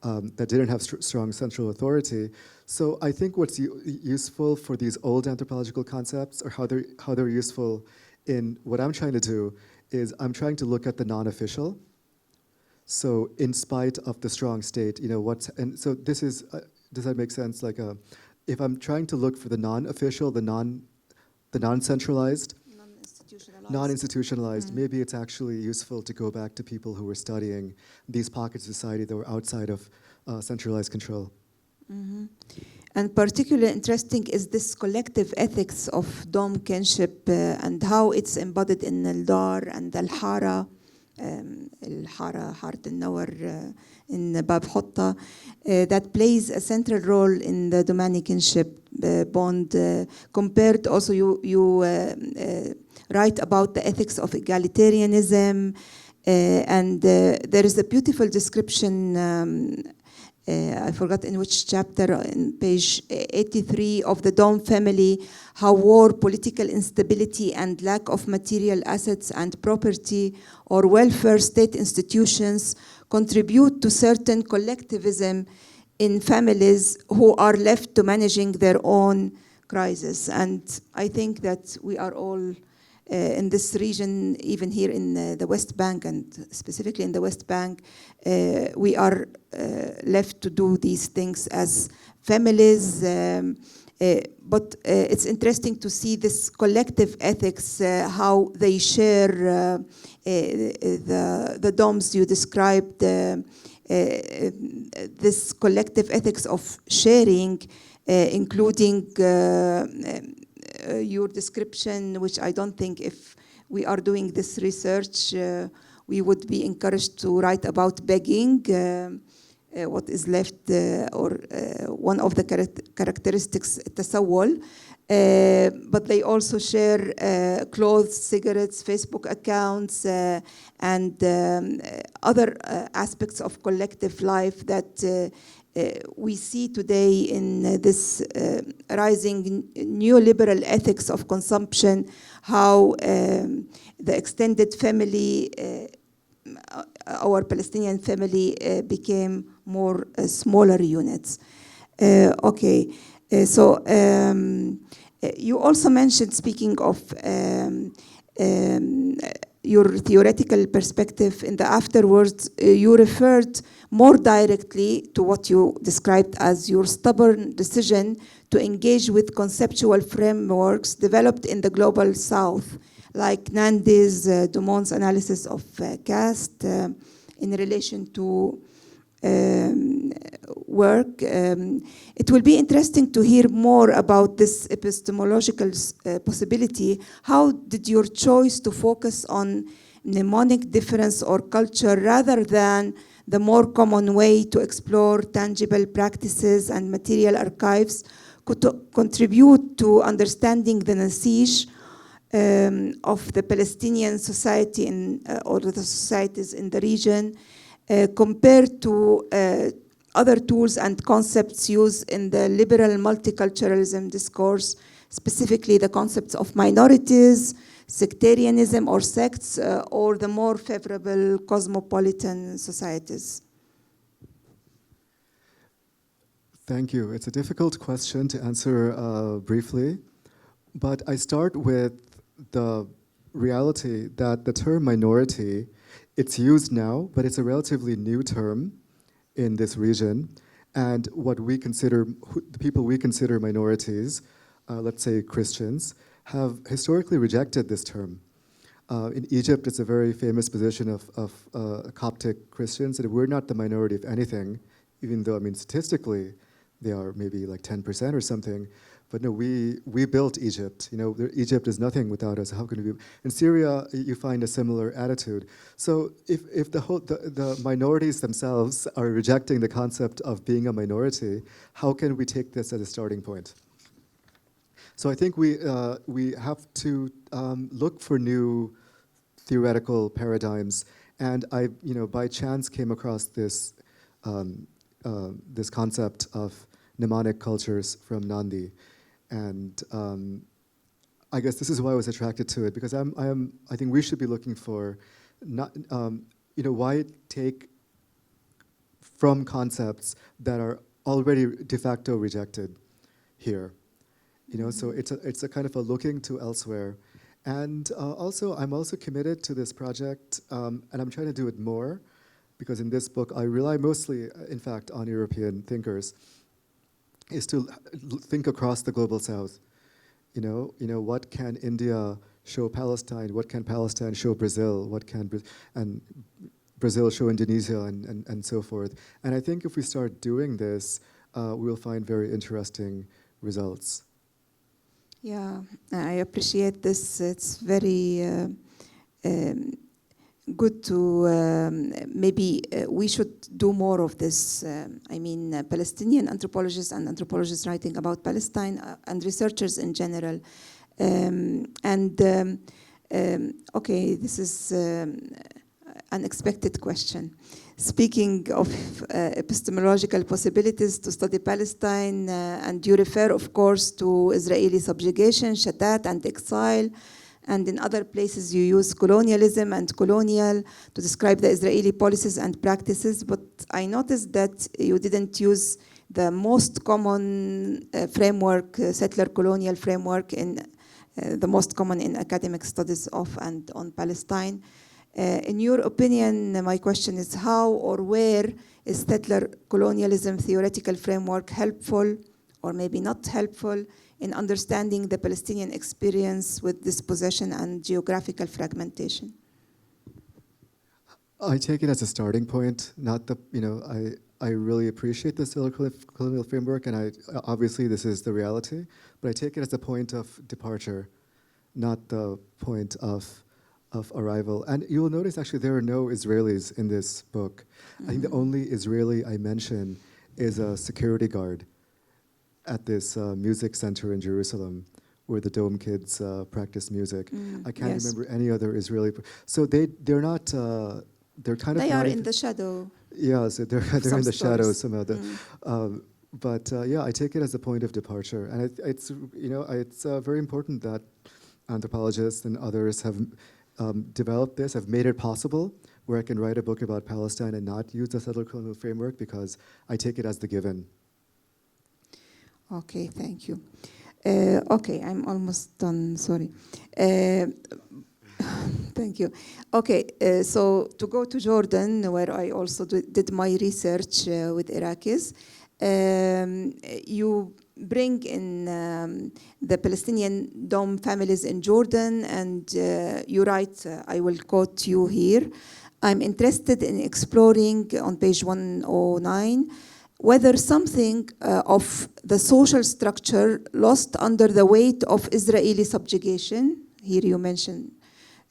that didn't have strong central authority. So I think what's useful for these old anthropological concepts, or how they're useful in what I'm trying to do, is I'm trying to look at the non-official. So in spite of the strong state, and so this is, does that make sense? Like, if I'm trying to look for the non-official, the non-centralized, non-institutionalized, maybe it's actually useful to go back to people who were studying these pockets of society that were outside of centralized control. Mm-hmm. And particularly interesting is this collective ethics of Dom kinship and how it's embodied in Al-Dar and Al-Hara, Harat al-Nawar in Bab Hotta, that plays a central role in the Domani kinship bond. Compared also, you write about the ethics of egalitarianism, and there is a beautiful description, I forgot in which chapter, in page 83 of the Dom family, how war, political instability, and lack of material assets and property or welfare state institutions contribute to certain collectivism in families who are left to managing their own crisis. And I think that we are all in this region, even here in the West Bank, and specifically in the West Bank, we are left to do these things as families. But it's interesting to see this collective ethics, how they share the DOMs you described, this collective ethics of sharing, including your description, which I don't think if we are doing this research, we would be encouraged to write about begging, what is left, or one of the characteristics, tasawwul. But they also share clothes, cigarettes, Facebook accounts, and other aspects of collective life that we see today in this rising neoliberal ethics of consumption, how the extended family, our Palestinian family, became more smaller units. You also mentioned, speaking of your theoretical perspective in the afterwards, you referred more directly to what you described as your stubborn decision to engage with conceptual frameworks developed in the global south, like Nandy's, Dumont's analysis of caste in relation to work. It will be interesting to hear more about this epistemological possibility. How did your choice to focus on mnemonic difference or culture rather than the more common way to explore tangible practices and material archives could contribute to understanding the nesige of the Palestinian society or the societies in the region compared to other tools and concepts used in the liberal multiculturalism discourse, specifically the concepts of minorities, sectarianism or sects, or the more favorable cosmopolitan societies? Thank you. It's a difficult question to answer briefly, but I start with the reality that the term minority, it's used now, but it's a relatively new term in this region. And what we consider, the people we consider minorities, let's say Christians, have historically rejected this term. In Egypt, it's a very famous position of Coptic Christians, that we're not the minority of anything, even though, I mean, statistically, they are maybe like 10% or something. But no, we built Egypt. You know, Egypt is nothing without us. How can we? In Syria, you find a similar attitude. So if the minorities themselves are rejecting the concept of being a minority, how can we take this as a starting point? So I think we have to look for new theoretical paradigms. And I, by chance came across this this concept of mnemonic cultures from Nandi. And I guess this is why I was attracted to it, because I think we should be looking for not, why take from concepts that are already de facto rejected here. So it's a kind of a looking to elsewhere. And I'm also committed to this project, and I'm trying to do it more, because in this book I rely mostly, in fact, on European thinkers, is to think across the global south. What can India show Palestine? What can Palestine show Brazil? What can Brazil show Indonesia, and so forth? And I think if we start doing this, we'll find very interesting results. Yeah, I appreciate this. It's very good to maybe we should do more of this. Palestinian anthropologists and anthropologists writing about Palestine and researchers in general. This is an expected question. Speaking of epistemological possibilities to study Palestine, and you refer, of course, to Israeli subjugation, shatat, and exile. And in other places, you use colonialism and colonial to describe the Israeli policies and practices. But I noticed that you didn't use the most common framework, settler colonial framework, in the most common in academic studies of and on Palestine. In your opinion, my question is how or where is settler colonialism theoretical framework helpful, or maybe not helpful, in understanding the Palestinian experience with dispossession and geographical fragmentation? I take it as a starting point, not the, I really appreciate the settler colonial framework, and obviously this is the reality, but I take it as a point of departure, not the point of arrival. And you will notice, actually, there are no Israelis in this book. Mm-hmm. I think the only Israeli I mention is a security guard. at this music center in Jerusalem where the Dome kids practice music. I can't yes. remember any other Israeli. So they're not. They're kind of. They are in the shadow. Yeah, so they're Some in the shadows stories. somehow. But yeah, I take it as a point of departure, and it's it's very important that anthropologists and others have developed this, have made it possible, where I can write a book about Palestine and not use the settler colonial framework, because I take it as the given. Okay, thank you. Okay, I'm almost done, sorry. Thank you. Okay, so to go to Jordan, where I also did my research with Iraqis, you bring in the Palestinian Dom families in Jordan, and you write, I will quote you here, I'm interested in exploring, on page 109, whether something of the social structure lost under the weight of Israeli subjugation, here you mentioned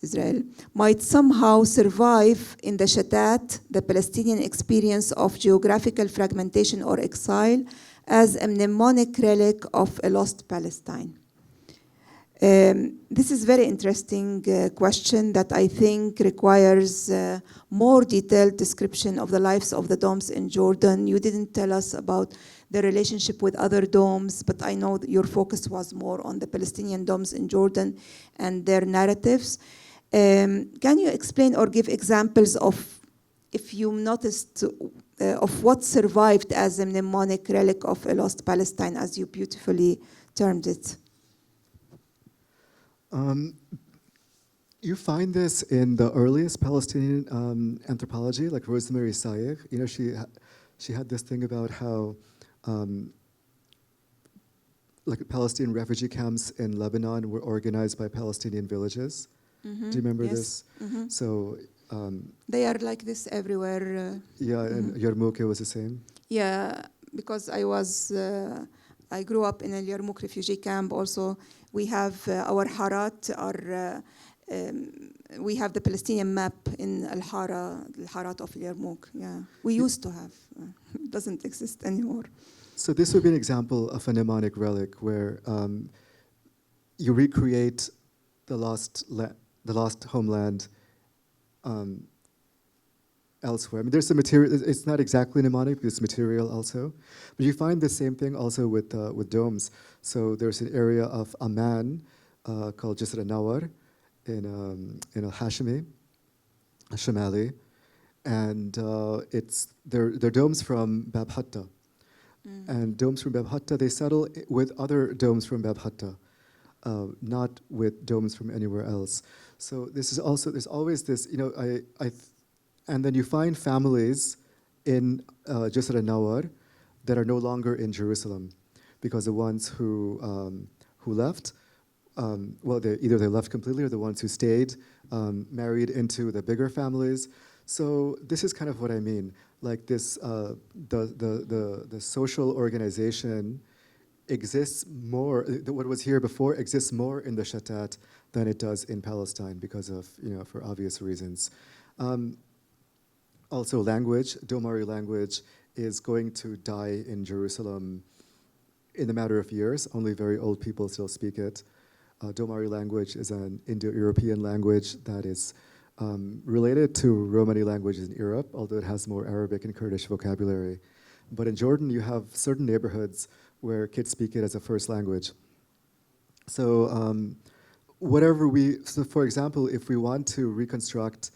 Israel, might somehow survive in the Shatat, the Palestinian experience of geographical fragmentation or exile, as a mnemonic relic of a lost Palestine. This is a very interesting question that I think requires more detailed description of the lives of the domes in Jordan. You didn't tell us about the relationship with other domes, but I know that your focus was more on the Palestinian domes in Jordan and their narratives. Can you explain or give examples of, if you noticed, of what survived as a mnemonic relic of a lost Palestine, as you beautifully termed it? You find this in the earliest Palestinian anthropology, like Rosemary Sayegh. You know, she had this thing about how like Palestinian refugee camps in Lebanon were organized by Palestinian villages. Mm-hmm. Do you remember Yes. this? Mm-hmm. So They are like this everywhere. yeah, and Yarmouk was the same. Yeah, because I grew up in a Yarmouk refugee camp also. We have our Harat, we have the Palestinian map in Al-Harat of Yarmouk. Yeah, we used to have. It doesn't exist anymore. So this would be an example of a mnemonic relic where you recreate the lost homeland elsewhere. I mean, there's some material. It's not exactly mnemonic, but it's material also. But you find the same thing also with domes. So there's an area of Amman called Jisr al-Nawar in al-Hashimi, Shamali, and they're domes from Bab Hatta. And domes from Bab Hatta, they settle with other domes from Bab Hatta, not with domes from anywhere else. So this is also, there's always this, you know, and then you find families in Jisr al-Nawar that are no longer in Jerusalem, because the ones who left, well, either they left completely, or the ones who stayed married into the bigger families. So this is kind of what I mean. Like this, the social organization exists more. What was here before exists more in the Shatat than it does in Palestine, because of, you know, for obvious reasons. Also, language, Domari language, is going to die in Jerusalem in a matter of years. Only very old people still speak it. Domari language is an Indo-European language that is related to Romani languages in Europe, although it has more Arabic and Kurdish vocabulary. But in Jordan, you have certain neighborhoods where kids speak it as a first language. So so for example, if we want to reconstruct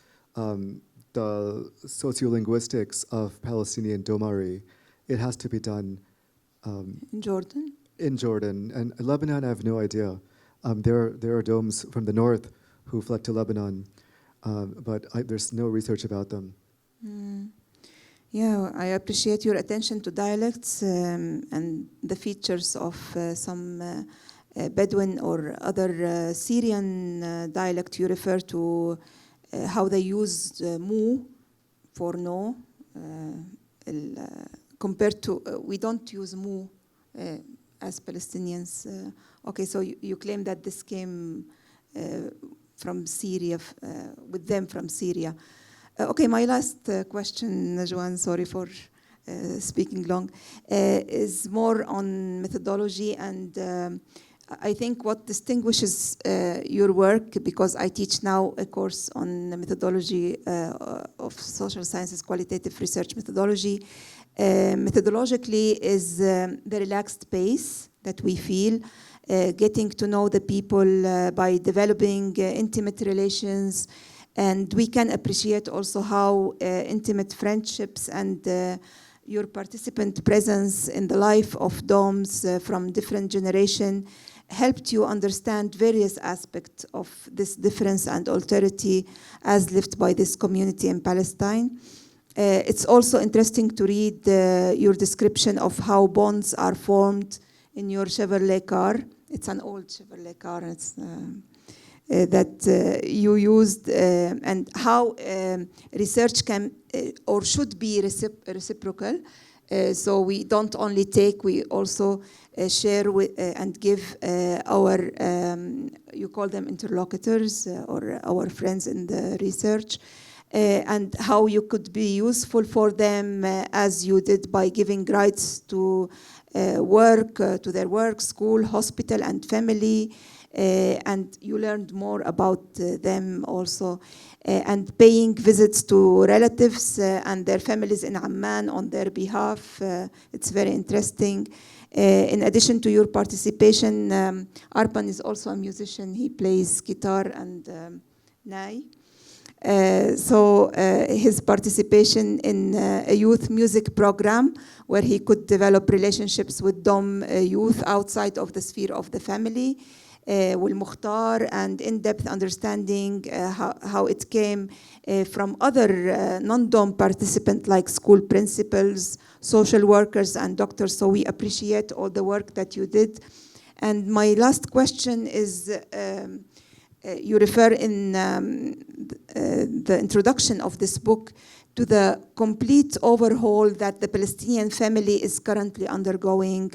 the sociolinguistics of Palestinian Domari, it has to be done In Jordan? in Jordan. And Lebanon, I have no idea. There are Domes from the north who fled to Lebanon, but there's no research about them. Yeah, I appreciate your attention to dialects and the features of some Bedouin or other Syrian dialect. You refer to how they use mu for no, compared to, we don't use mu as Palestinians. Okay, so you claim that this came from Syria, with them from Syria. Okay, my last question, Najwan, sorry for speaking long, is more on methodology, and I think what distinguishes your work, because I teach now a course on the methodology of social sciences, qualitative research methodology, methodologically is the relaxed pace that we feel, getting to know the people by developing intimate relations, and we can appreciate also how intimate friendships and your participant presence in the life of DOMs from different generations helped you understand various aspects of this difference and alterity as lived by this community in Palestine. It's also interesting to read your description of how bonds are formed in your Chevrolet car. It's an old Chevrolet car. It's, that you used, and how research can or should be reciprocal. So we don't only take, we also share with, and give our, you call them interlocutors or our friends in the research, and how you could be useful for them as you did by giving rights to work, to their work, school, hospital, and family. And you learned more about them also, and paying visits to relatives and their families in Amman on their behalf. It's very interesting. In addition to your participation, Arpan is also a musician. He plays guitar and nai. So his participation in a youth music program where he could develop relationships with Dom youth outside of the sphere of the family. والمختار, and in-depth understanding how it came from other non-DOM participants like school principals, social workers, and doctors. So we appreciate all the work that you did. And my last question is, you refer in the introduction of this book to the complete overhaul that the Palestinian family is currently undergoing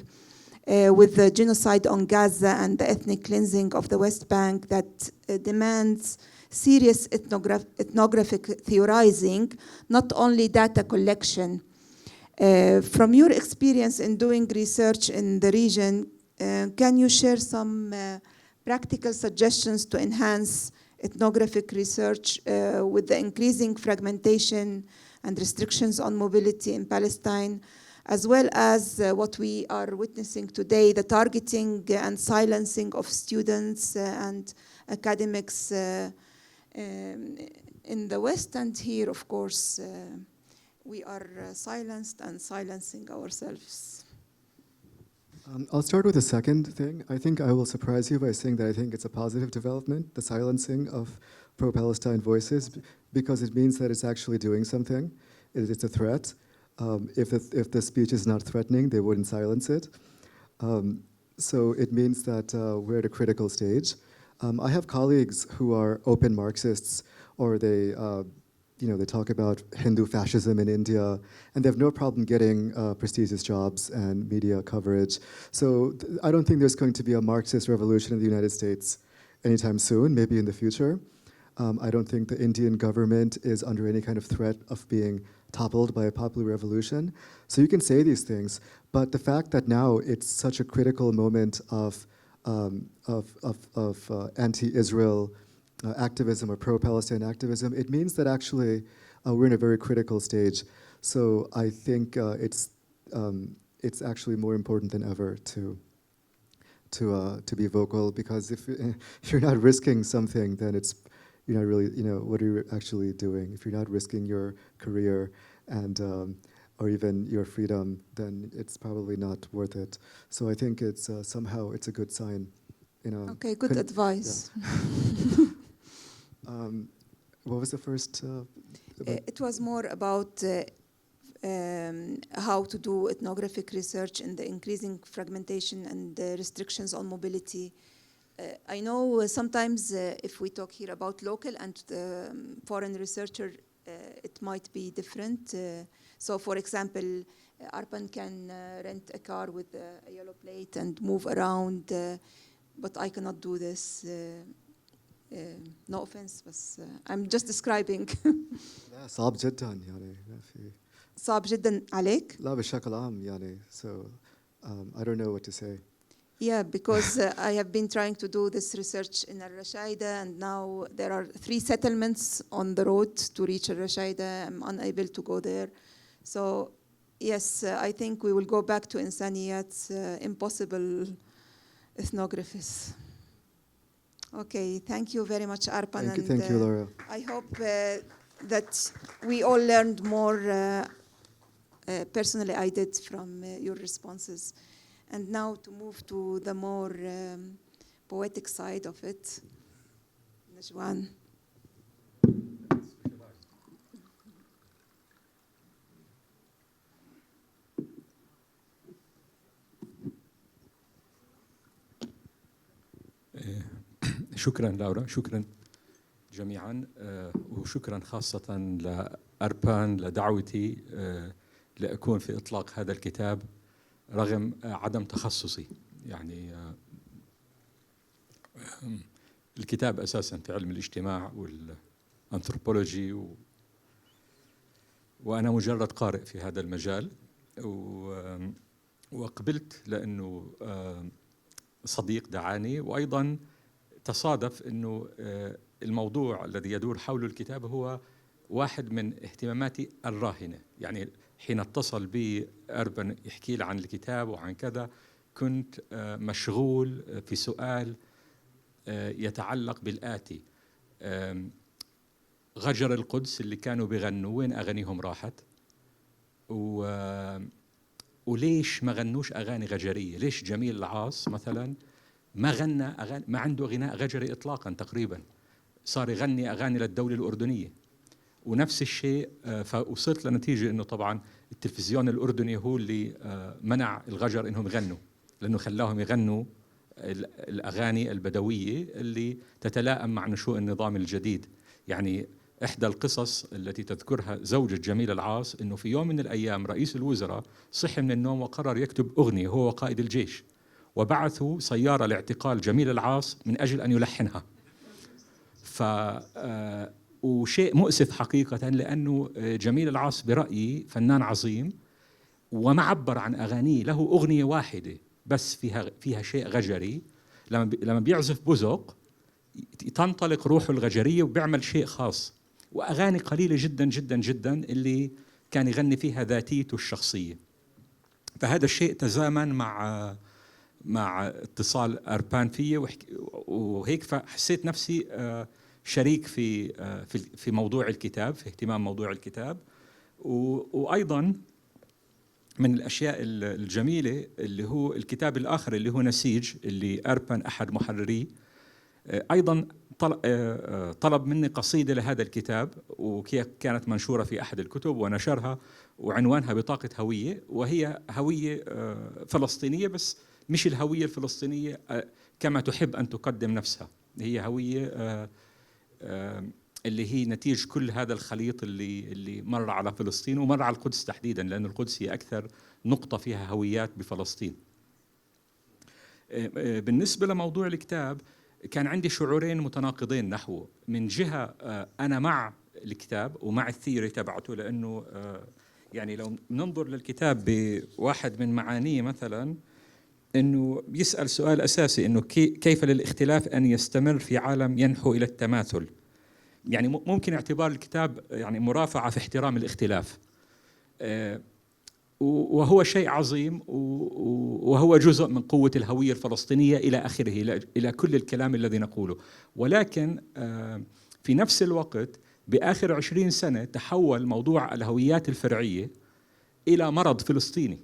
with the genocide on Gaza and the ethnic cleansing of the West Bank that demands serious ethnographic theorizing, not only data collection. From your experience in doing research in the region, can you share some practical suggestions to enhance ethnographic research with the increasing fragmentation and restrictions on mobility in Palestine, as well as what we are witnessing today, the targeting and silencing of students and academics in the West, and here, of course, we are silenced and silencing ourselves. I'll start with the second thing. I think I will surprise you by saying that I think it's a positive development, the silencing of pro-Palestine voices, because it means that it's actually doing something. It's a threat. If the speech is not threatening, they wouldn't silence it. So it means that we're at a critical stage. I have colleagues who are open Marxists, or they talk about Hindu fascism in India, and they have no problem getting prestigious jobs and media coverage. So I don't think there's going to be a Marxist revolution in the United States anytime soon, maybe in the future. I don't think the Indian government is under any kind of threat of being toppled by a popular revolution. So you can say these things, but the fact that now it's such a critical moment of anti-Israel activism or pro-Palestine activism, it means that actually we're in a very critical stage. So I think it's actually more important than ever to be vocal, because if you're not risking something, then you're not really, what are you actually doing? If you're not risking your career and or even your freedom, then it's probably not worth it. So I think it's somehow it's a good sign. Okay, good advice. Yeah. What was the first? It was more about how to do ethnographic research in the increasing fragmentation and restrictions on mobility. I know sometimes if we talk here about local and foreign researcher, it might be different. So for example, Arpan can rent a car with a yellow plate and move around, but I cannot do this. No offense, but I'm just describing. صعب جدا يعني ما في صعب جدا عليك؟ لا بشكل عام يعني so I don't know what to say. Yeah, because I have been trying to do this research in Al-Rashaida, and now there are 3 settlements on the road to reach Al-Rashaida. I'm unable to go there. So yes, I think we will go back to Insaniyat's impossible ethnographies. Okay, thank you very much, Arpan. Thank you, Laura. I hope that we all learned more. Personally, I did from your responses. And now to move to the more poetic side of it, Najwan. شكرا لورا، شكرا جميعا، وشكرا خاصة لأربان لدعوتي لأكون في إطلاق هذا الكتاب رغم عدم تخصصي. يعني الكتاب أساسا في علم الاجتماع والأنثروبولوجي وأنا مجرد قارئ في هذا المجال، وقبلت لأنه صديق دعاني، وأيضا تصادف أنه الموضوع الذي يدور حول الكتاب هو واحد من اهتماماتي الراهنة. يعني حين اتصل بي أربن يحكي لي عن الكتاب وعن كذا، كنت مشغول في سؤال يتعلق بالآتي: غجر القدس اللي كانوا بيغنوا وين أغانيهم راحت؟ وليش ما غنوش أغاني غجرية؟ ليش جميل العاص مثلا ما غنى أغاني، ما عنده غناء غجري إطلاقا تقريبا، صار يغني أغاني للدولة الأردنية. ونفس الشيء فوصلت لنتيجة أنه طبعا التلفزيون الأردني هو اللي منع الغجر أنهم يغنوا، لأنه خلاهم يغنوا الأغاني البدوية اللي تتلائم مع نشوء النظام الجديد. يعني إحدى القصص التي تذكرها زوجة جميل العاص أنه في يوم من الأيام رئيس الوزراء صحي من النوم وقرر يكتب أغنية هو وقائد الجيش، وبعثوا سيارة لاعتقال جميل العاص من أجل أن يلحنها. وشيء مؤسف حقيقة، لأنه جميل العاص برأيي فنان عظيم وما عبر عن أغانيه. له أغنية واحدة بس فيها شيء غجري، لما بيعزف بزق تنطلق روحه الغجرية وبيعمل شيء خاص، وأغاني قليلة جدا جدا جدا اللي كان يغني فيها ذاتيته الشخصية. فهذا الشيء تزامن مع اتصال أربان فيه، وهيك فحسيت نفسي شريك في موضوع الكتاب، في اهتمام موضوع الكتاب. وأيضا من الأشياء الجميلة اللي هو الكتاب الآخر اللي هو نسيج، اللي أربان أحد محرريه أيضا طلب مني قصيدة لهذا الكتاب، وكانت منشورة في أحد الكتب ونشرها، وعنوانها بطاقة هوية، وهي هوية فلسطينية، بس مش الهوية الفلسطينية كما تحب أن تقدم نفسها. هي هوية اللي هي نتيجة كل هذا الخليط اللي مر على فلسطين ومر على القدس تحديدا، لأن القدس هي أكثر نقطة فيها هويات بفلسطين. بالنسبة لموضوع الكتاب كان عندي شعورين متناقضين نحوه. من جهة أنا مع الكتاب ومع الثيري تبعته، لأنه يعني لو ننظر للكتاب بواحد من معانيه مثلا، أنه يسأل سؤال أساسي، أنه كيف للاختلاف أن يستمر في عالم ينحو إلى التماثل. يعني ممكن اعتبار الكتاب يعني مرافعة في احترام الاختلاف، وهو شيء عظيم، وهو جزء من قوة الهوية الفلسطينية إلى آخره، إلى كل الكلام الذي نقوله. ولكن في نفس الوقت بآخر 20 سنة تحول موضوع الهويات الفرعية إلى مرض فلسطيني.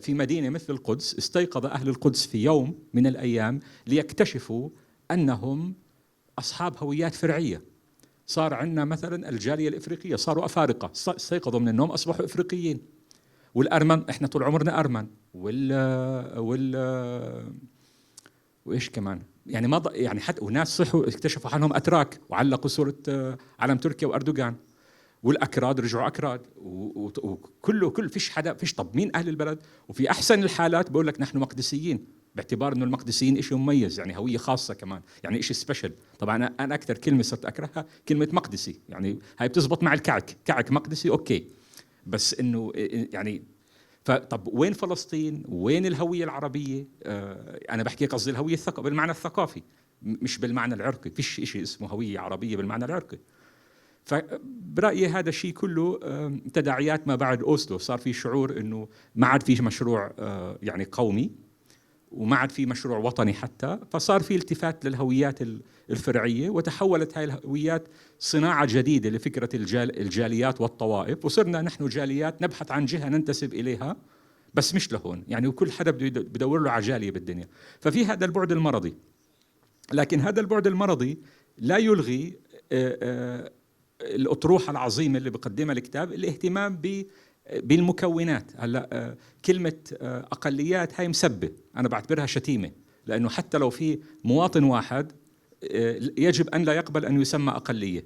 في مدينة مثل القدس استيقظ أهل القدس في يوم من الأيام ليكتشفوا أنهم أصحاب هويات فرعية. صار عندنا مثلا الجالية الإفريقية صاروا أفارقة، استيقظوا من النوم أصبحوا إفريقيين. والأرمن إحنا طول عمرنا أرمن، وإيش كمان يعني يعني حتى وناس صحوا اكتشفوا حالهم أتراك وعلقوا صورة علم تركيا وأردوغان. والأكراد رجعوا أكراد، وكل فيش حدا فيش. طب مين أهل البلد؟ وفي أحسن الحالات بقول لك نحن مقدسيين، باعتبار إنه المقدسيين إشي مميز، يعني هوية خاصة كمان، يعني إشي سبيشل. طبعا أنا أكثر كلمة صرت أكرهها كلمة مقدسي، يعني هاي بتزبط مع الكعك، كعك مقدسي أوكي. بس انه يعني فطب وين فلسطين؟ وين الهويه العربيه؟ انا بحكي قصدي الهويه بالمعنى الثقافي، مش بالمعنى العرقي. فيش شيء اسمه هويه عربيه بالمعنى العرقي. فبرايي هذا الشيء كله تداعيات ما بعد اوسلو. صار في شعور انه ما عاد في مشروع يعني قومي، وما عاد في مشروع وطني حتى، فصار في التفات للهويات الفرعيه، وتحولت هاي الهويات صناعه جديده لفكره الجاليات والطوائف، وصرنا نحن جاليات نبحث عن جهه ننتسب اليها بس مش لهون يعني، وكل حدا بدور له على جاليه بالدنيا. ففي هذا البعد المرضي، لكن هذا البعد المرضي لا يلغي الأطروحة العظيمة اللي بقدمها الكتاب، الاهتمام بالمكونات. هلا كلمة أقليات هاي مسبة، أنا بعتبرها شتيمة، لأنه حتى لو في مواطن واحد يجب أن لا يقبل أن يسمى أقلية.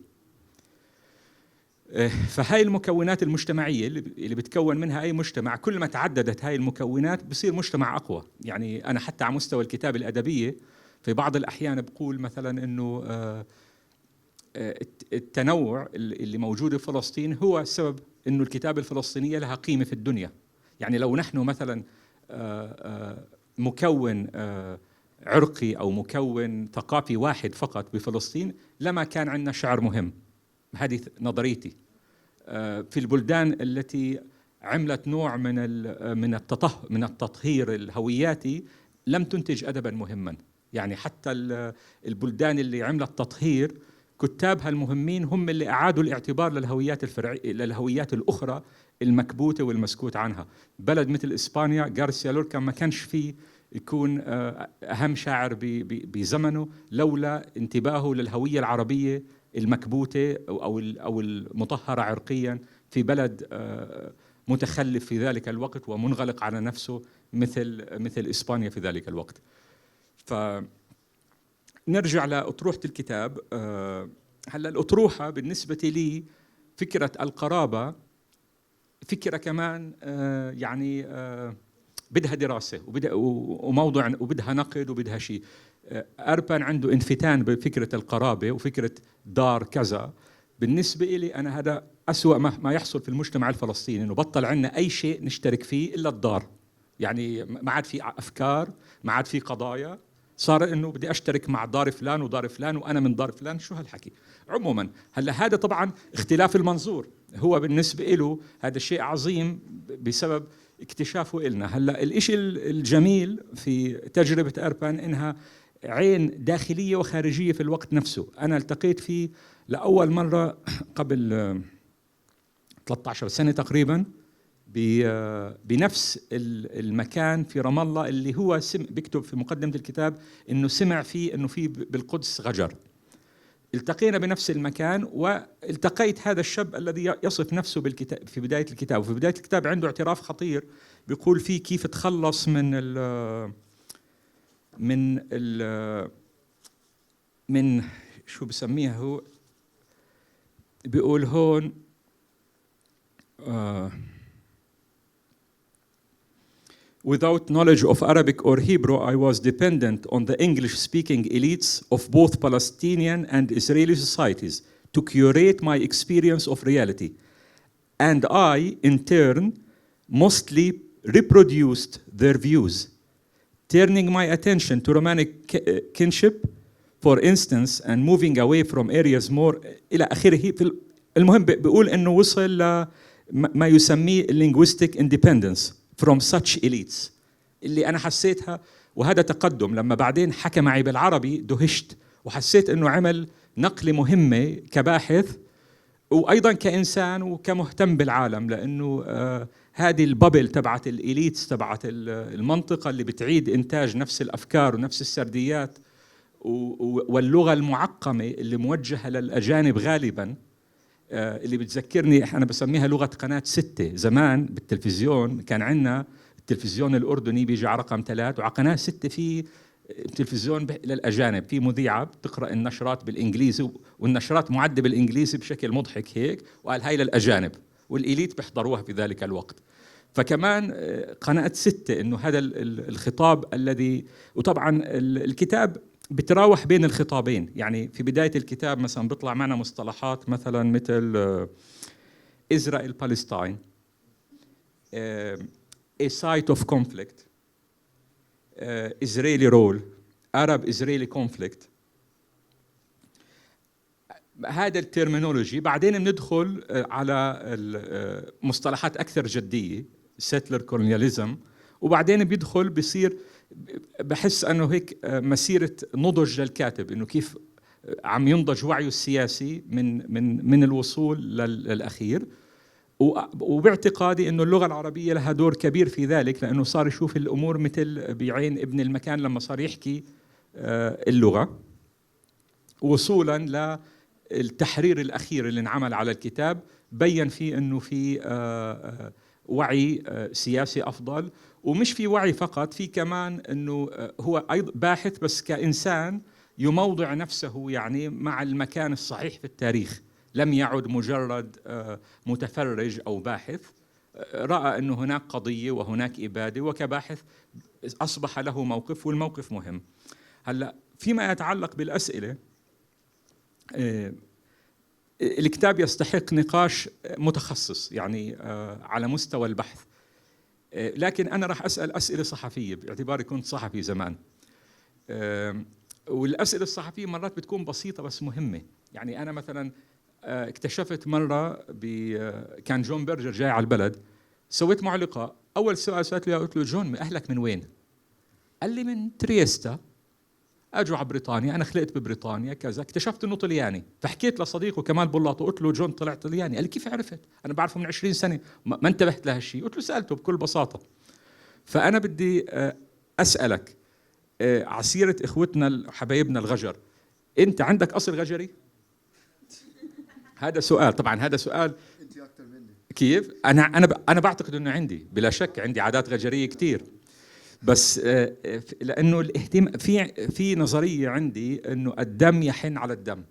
فهاي المكونات المجتمعية اللي بتكون منها أي مجتمع، كل ما تعددت هاي المكونات بصير مجتمع أقوى. يعني أنا حتى على مستوى الكتاب الأدبية في بعض الأحيان بقول مثلا أنه التنوع اللي موجود في فلسطين هو السبب أنه الكتابة الفلسطينية لها قيمة في الدنيا. يعني لو نحن مثلا مكون عرقي أو مكون ثقافي واحد فقط بفلسطين لما كان عندنا شعر مهم. هذه نظريتي. في البلدان التي عملت نوع من التطهير الهوياتي لم تنتج أدبا مهما. يعني حتى البلدان اللي عملت تطهير كتابها المهمين هم اللي أعادوا الاعتبار للهويات الأخرى المكبوتة والمسكوت عنها. بلد مثل إسبانيا غارسيا لوركا ما كانش فيه يكون أهم شاعر بزمنه لولا انتباهه للهوية العربية المكبوتة أو المطهرة عرقيا في بلد متخلف في ذلك الوقت ومنغلق على نفسه مثل إسبانيا في ذلك الوقت. فنرجع لأطروحة الكتاب. هلا الأطروحة بالنسبة لي فكرة القرابة فكرة كمان يعني بدها دراسة وموضوع وبدها نقد وبدها شيء. أربان عنده انفتان بفكرة القرابة وفكرة دار كذا. بالنسبة لي أنا هذا أسوأ ما يحصل في المجتمع الفلسطيني، إنه بطل عنا أي شيء نشترك فيه إلا الدار. يعني ما عاد في أفكار، ما عاد في قضايا، صار إنه بدي أشترك مع دار فلان ودار فلان وأنا من دار فلان. شو هالحكي؟ عموما هلا هذا طبعا اختلاف المنظور. هو بالنسبة له هذا الشيء عظيم بسبب اكتشافه إلنا. هلا الإشي الجميل في تجربة أربان إنها عين داخلية وخارجية في الوقت نفسه. أنا التقيت فيه لأول مرة قبل 13 سنة تقريبا بنفس المكان في رام الله اللي هو بيكتب في مقدمة الكتاب إنه سمع فيه إنه في بالقدس غجر. التقينا بنفس المكان، والتقيت هذا الشاب الذي يصف نفسه بالكتاب في بداية الكتاب. وفي بداية الكتاب عنده اعتراف خطير بيقول فيه كيف تخلص من شو بسميها هو، بيقول هون without knowledge of Arabic or Hebrew, I was dependent on the English-speaking elites of both Palestinian and Israeli societies to curate my experience of reality. And I, in turn, mostly reproduced their views, turning my attention to Romanic kinship, for instance, and moving away from areas more إلى آخره. المهم بيقول إنه وصل لما يسميه linguistic independence from such elites اللي أنا حسيتها. وهذا تقدم. لما بعدين حكى معي بالعربي دهشت وحسيت إنه عمل نقلة مهمة كباحث وأيضا كإنسان وكمهتم بالعالم، لأنه هذه البابل تبعت الإليتس تبعت المنطقة اللي بتعيد إنتاج نفس الأفكار ونفس السرديات واللغة المعقمة اللي موجهة للأجانب غالباً، اللي بتذكرني أنا بسميها لغة قناة 6. زمان بالتلفزيون كان عندنا التلفزيون الأردني بيجي على رقم 3، وعلى قناة 6 في تلفزيون للأجانب، في مذيعة بتقرأ النشرات بالإنجليزي، والنشرات معدة بالإنجليزي بشكل مضحك هيك، وقال هاي للأجانب والإليت بيحضروها في ذلك الوقت. فكمان قناة 6 إنه هذا الخطاب الذي، وطبعا الكتاب بتراوح بين الخطابين. يعني في بداية الكتاب مثلا بيطلع معنا مصطلحات مثلا مثل إسرائيل بالستاين، a site of conflict, Israeli role, Arab-Israeli conflict. هذا الترمينولوجي. بعدين بندخل على مصطلحات أكثر جدية، settler colonialism، وبعدين بيصير بحس أنه هيك مسيرة نضج للكاتب، إنه كيف عم ينضج وعيه السياسي من الوصول للأخير. وباعتقادي انه اللغه العربيه لها دور كبير في ذلك، لانه صار يشوف الامور مثل بعين ابن المكان لما صار يحكي اللغه، وصولا للتحرير الاخير اللي انعمل على الكتاب، بين فيه انه في وعي سياسي افضل، ومش في وعي فقط، في كمان انه هو ايضا باحث بس كانسان يموضع نفسه يعني مع المكان الصحيح في التاريخ، لم يعد مجرد متفرج أو باحث، رأى أنه هناك قضية وهناك إبادة، وكباحث أصبح له موقف، والموقف مهم. هلأ فيما يتعلق بالأسئلة، الكتاب يستحق نقاش متخصص يعني على مستوى البحث، لكن أنا راح أسأل أسئلة صحفية باعتباري كنت صحفي زمان، والأسئلة الصحفية مرات بتكون بسيطة بس مهمة. يعني أنا مثلا اكتشفت مرة كان جون برجر جاي على البلد، سويت معه لقاء، أول سؤال سألت له، قلت له جون أهلك من وين؟ قال لي من تريستا، أجوا على بريطانيا، أنا خلقت ببريطانيا كذا. اكتشفت إنه طلياني، فحكيت لصديقه كمال بلاطو، قلت له جون طلع طلياني. قال لي كيف عرفت؟ أنا بعرفه من 20 سنة، ما انتبهت لهالشيء. قلت له سألته بكل بساطة. فأنا بدي أسألك عسيرة إخوتنا حبايبنا الغجر، أنت عندك أصل غجري؟ هذا سؤال، طبعا هذا سؤال انت اكثر مني. كيف؟ انا بعتقد انه عندي، بلا شك عندي عادات غجريه كثير، بس لانه الاهتمام في نظريه عندي انه الدم يحن على الدم.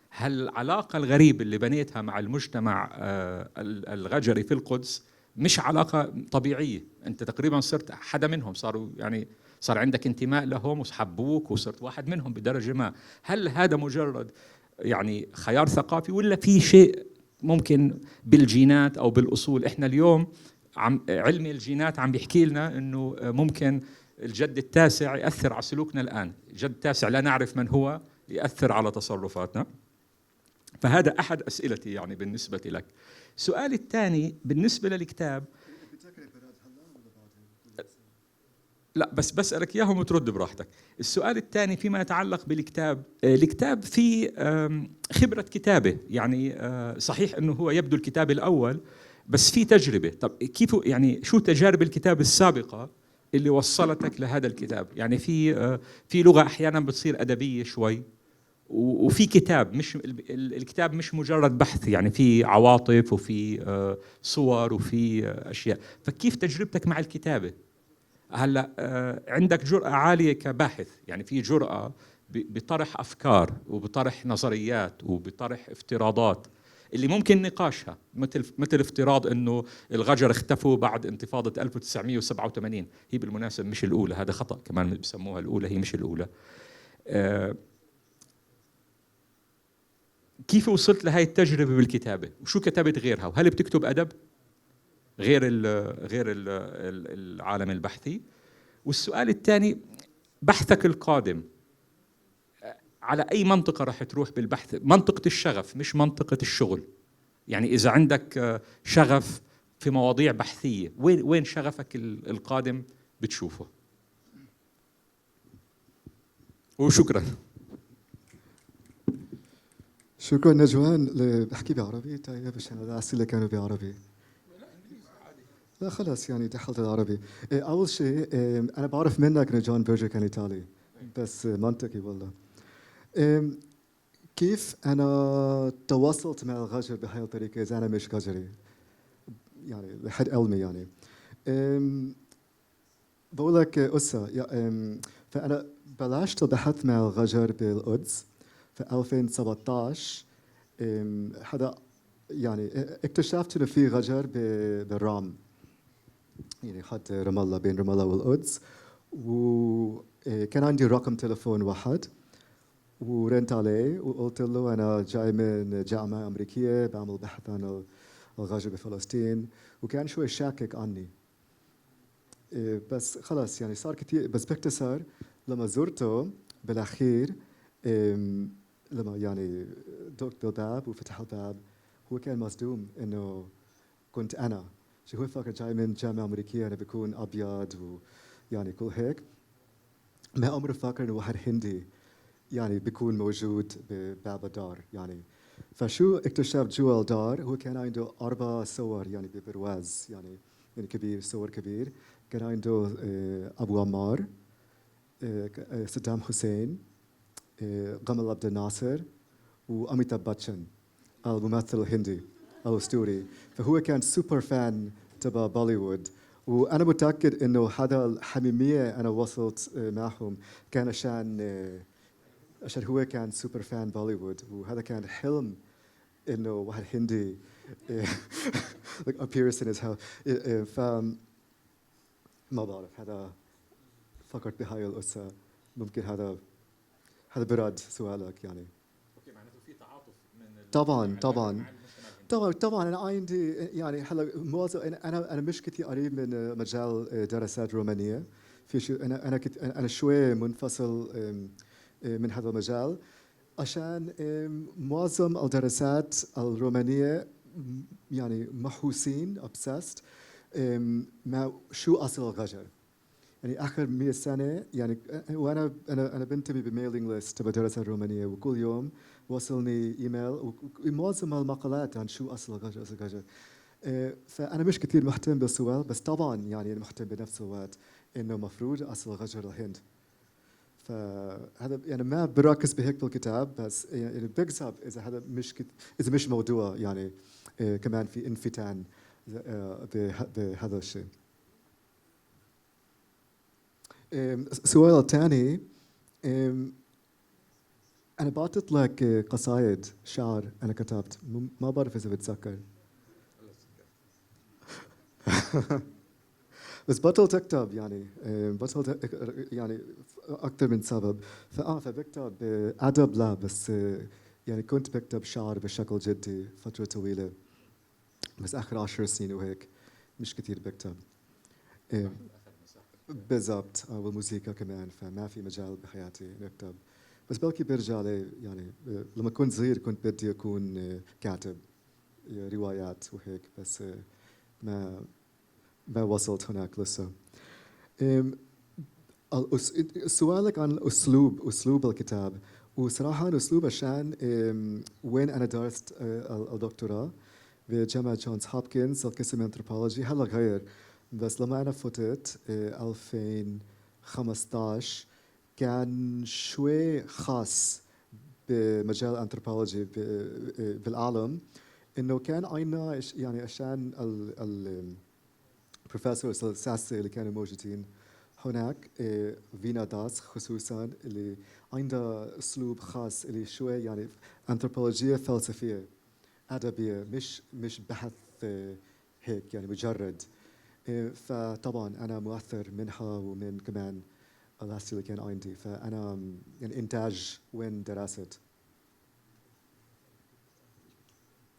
هل العلاقه الغريبه اللي بنيتها مع المجتمع الغجري في القدس مش علاقه طبيعيه، انت تقريبا صرت حدا منهم، صار عندك انتماء لهم وحبوك وصرت واحد منهم بدرجه ما. هل هذا مجرد يعني خيار ثقافي، ولا في شيء ممكن بالجينات او بالاصول؟ احنا اليوم علم الجينات عم بيحكي لنا انه ممكن الجد التاسع ياثر على سلوكنا الان، الجد التاسع لا نعرف من هو، ياثر على تصرفاتنا. فهذا احد اسئلتي يعني بالنسبه لك. سؤالي الثاني بالنسبه للكتاب، لا بس بسألك إياهم وترد براحتك. السؤال الثاني فيما يتعلق بالكتاب، الكتاب فيه خبرة كتابة، يعني صحيح أنه هو يبدو الكتاب الأول بس في تجربة. طب كيف يعني شو تجارب الكتاب السابقة اللي وصلتك لهذا الكتاب؟ يعني في لغة أحيانا بتصير أدبية شوي، وفي كتاب، مش الكتاب مش مجرد بحث، يعني في عواطف وفي صور وفي أشياء. فكيف تجربتك مع الكتابة؟ هلا عندك جرأة عالية كباحث، يعني في جرأة بطرح أفكار وبطرح نظريات وبطرح افتراضات اللي ممكن نقاشها، مثل افتراض انه الغجر اختفوا بعد انتفاضة 1987. هي بالمناسبة مش الأولى، هذا خطأ كمان بسموها الأولى، هي مش الأولى. كيف وصلت لهي التجربة بالكتابة؟ وشو كتبت غيرها؟ وهل بتكتب أدب غير العالم البحثي؟ والسؤال الثاني، بحثك القادم على أي منطقة راح تروح بالبحث؟ منطقة الشغف مش منطقة الشغل. يعني إذا عندك شغف في مواضيع بحثية، وين شغفك القادم بتشوفه؟ وشكرا. شكرا نجوان. بحكي بعربي طيب عشان الأسئلة كانوا بعربي. لا خلاص يعني دخلت العربي. أول شيء أنا بعرف منك إن جون برجر كان إيطالي، بس منطقي والله. كيف أنا تواصلت مع الغجر بهاي الطريقة إذا أنا مش غجري؟ يعني لحد علمي يعني. بقول لك فأنا بلشت البحث مع الغجر بالقدس في 2017. هذا يعني اكتشفت إنه في غجر بالرام، يعني خط رام الله بين رام الله والقدس، وكان عندي رقم تليفون واحد ورنت عليه وقلت له أنا جاي من جامعة أمريكية بعمل بحث عن الغجر بفلسطين، وكان شوي شاكك عني بس خلاص يعني صار كثير، بس باختصار لما زرته بالاخير لما يعني دق بالباب وفتح الباب، هو كان مصدوم انه كنت انا. شو هو فاكر جاي من جامعه امريكيه انا بكون ابيض ويعني كل هيك، ما عمره فاكر انه واحد هندي يعني بيكون موجود بباب الدار يعني. فشو اكتشف جوا الدار، هو كان عنده 4 صور يعني ببرواز يعني كبير، صور كبير. كان عنده ابو عمار، صدام حسين، غمال عبد الناصر، وأميتاب باتشان الممثل الهندي الأسطوري. فهو كان سوبر فان تبع بوليوود، وأنا متأكد إنه هذا الحميمية أنا وصلت معهم كان عشان هو كان سوبر فان بوليوود، وهذا كان حلم إنه واحد هندي like appears in his house. ف ما بعرف، هذا فكرت بهاي القصة. ممكن هذا برد سؤالك يعني. اوكي، معناته في تعاطف من طبعا طبعا مع المجتمع الهندي. طبعا انا عندي يعني هلا معظم انا مش كثير قريب من مجال دراسات رومانيه. في شو انا كنت انا شوي منفصل من هذا المجال، عشان معظم الدراسات الرومانيه يعني محوسين obsessed مع شو اصل الغجر. يعني اخر 100 سنه يعني، وانا انا بنتمي بميلينج ليست تبع الدراسات الرومانيه، وكل يوم وصلني ايميل ومعظم المقالات عن شو اصل الغجر، اصل الغجر. فانا مش كثير مهتم بالسؤال، بس طبعا يعني انا مهتم بنفس الوقت انه مفروض اصل الغجر الهند. فهذا يعني ما بركز بهيك بالكتاب، بس يعني بكذب اذا هذا اذا مش موضوع يعني كمان في انفتان بهذا الشيء. السؤال الثاني، أنا بعطيت لك قصايد شعر أنا كتبت، ما بعرف إذا بتذكر. بس بطلت أكتب يعني، بطلت يعني أكثر من سبب. فبكتب أدب لا، بس يعني كنت بكتب شعر بشكل جدي فترة طويلة، بس آخر 10 سنين وهيك مش كثير بكتب. بالضبط، والموسيقى كمان، فما في مجال بحياتي نكتب. بس بلكي برجع لي يعني، لما كنت صغير كنت بدي أكون كاتب روايات وهيك، بس ما وصلت هناك لسه. سؤالك عن أسلوب الكتاب، وصراحة أسلوب عشان وين أنا درست الدكتوراه بجامعة جونز هوبكنز القسم انثروبولوجي، هلا غير. بس لما أنا فتت 2015 كان شوي خاص بمجال الانثروبولوجي بالعالم، إنه كان عندنا يعني عشان البروفيسورز الأساتذة اللي كانوا موجودين هناك، فينا داس خصوصا اللي عندها أسلوب خاص اللي شوي يعني أنثروبولوجية فلسفية أدبية، مش بحث هيك يعني مجرد. فطبعا أنا مؤثر منها ومن كمان الأسئلة اللي كان عندي، فأنا يعني إنتاج وين درست.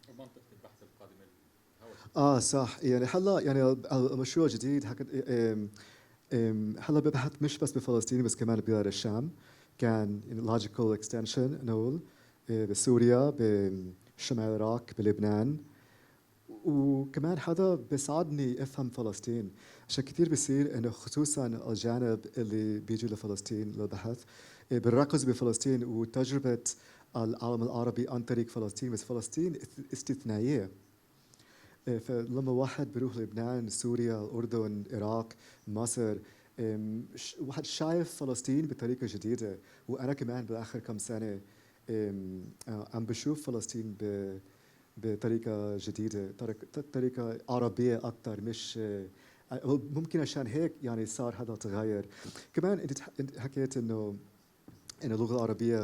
ومنطقة البحث القادمة صح، يعني هلا يعني المشروع الجديد هلا ببحث مش بس بفلسطين بس كمان ببلاد الشام. كان logical extension نقول بسوريا، بشمال العراق، بلبنان. وكمان هذا بيساعدني افهم فلسطين، عشان كثير بصير انه خصوصا الجانب اللي بيجوا لفلسطين للبحث بنركز بفلسطين وتجربه العالم العربي عن طريق فلسطين، بس فلسطين استثنائيه. فلما واحد بيروح لبنان، سوريا، الاردن، العراق، مصر، واحد شايف فلسطين بطريقه جديده. وانا كمان باخر كم سنه عم بشوف فلسطين بطريقة جديدة، طريقة عربية أكثر، مش ممكن عشان هيك يعني صار هذا التغير. كمان أنت حكيت إنه اللغة العربية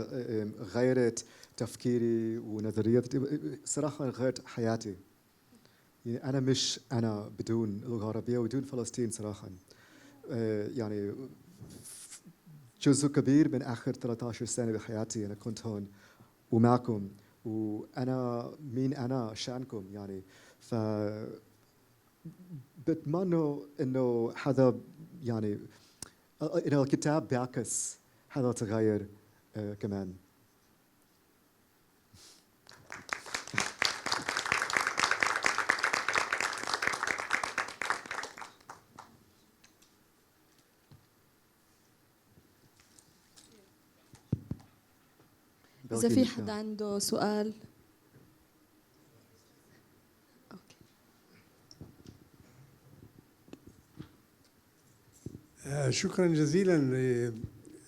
غيرت تفكيري ونظرياتي. صراحة غيرت حياتي. يعني أنا مش أنا بدون لغة عربية وبدون فلسطين صراحة. يعني جزء كبير من آخر 13 سنة بحياتي أنا كنت هون ومعكم، وأنا مين أنا عشانكم يعني. بتمنى إنه هذا يعني إنه الكتاب بيعكس هذا التغير كمان. إذا في حدا عنده سؤال. شكرا جزيلا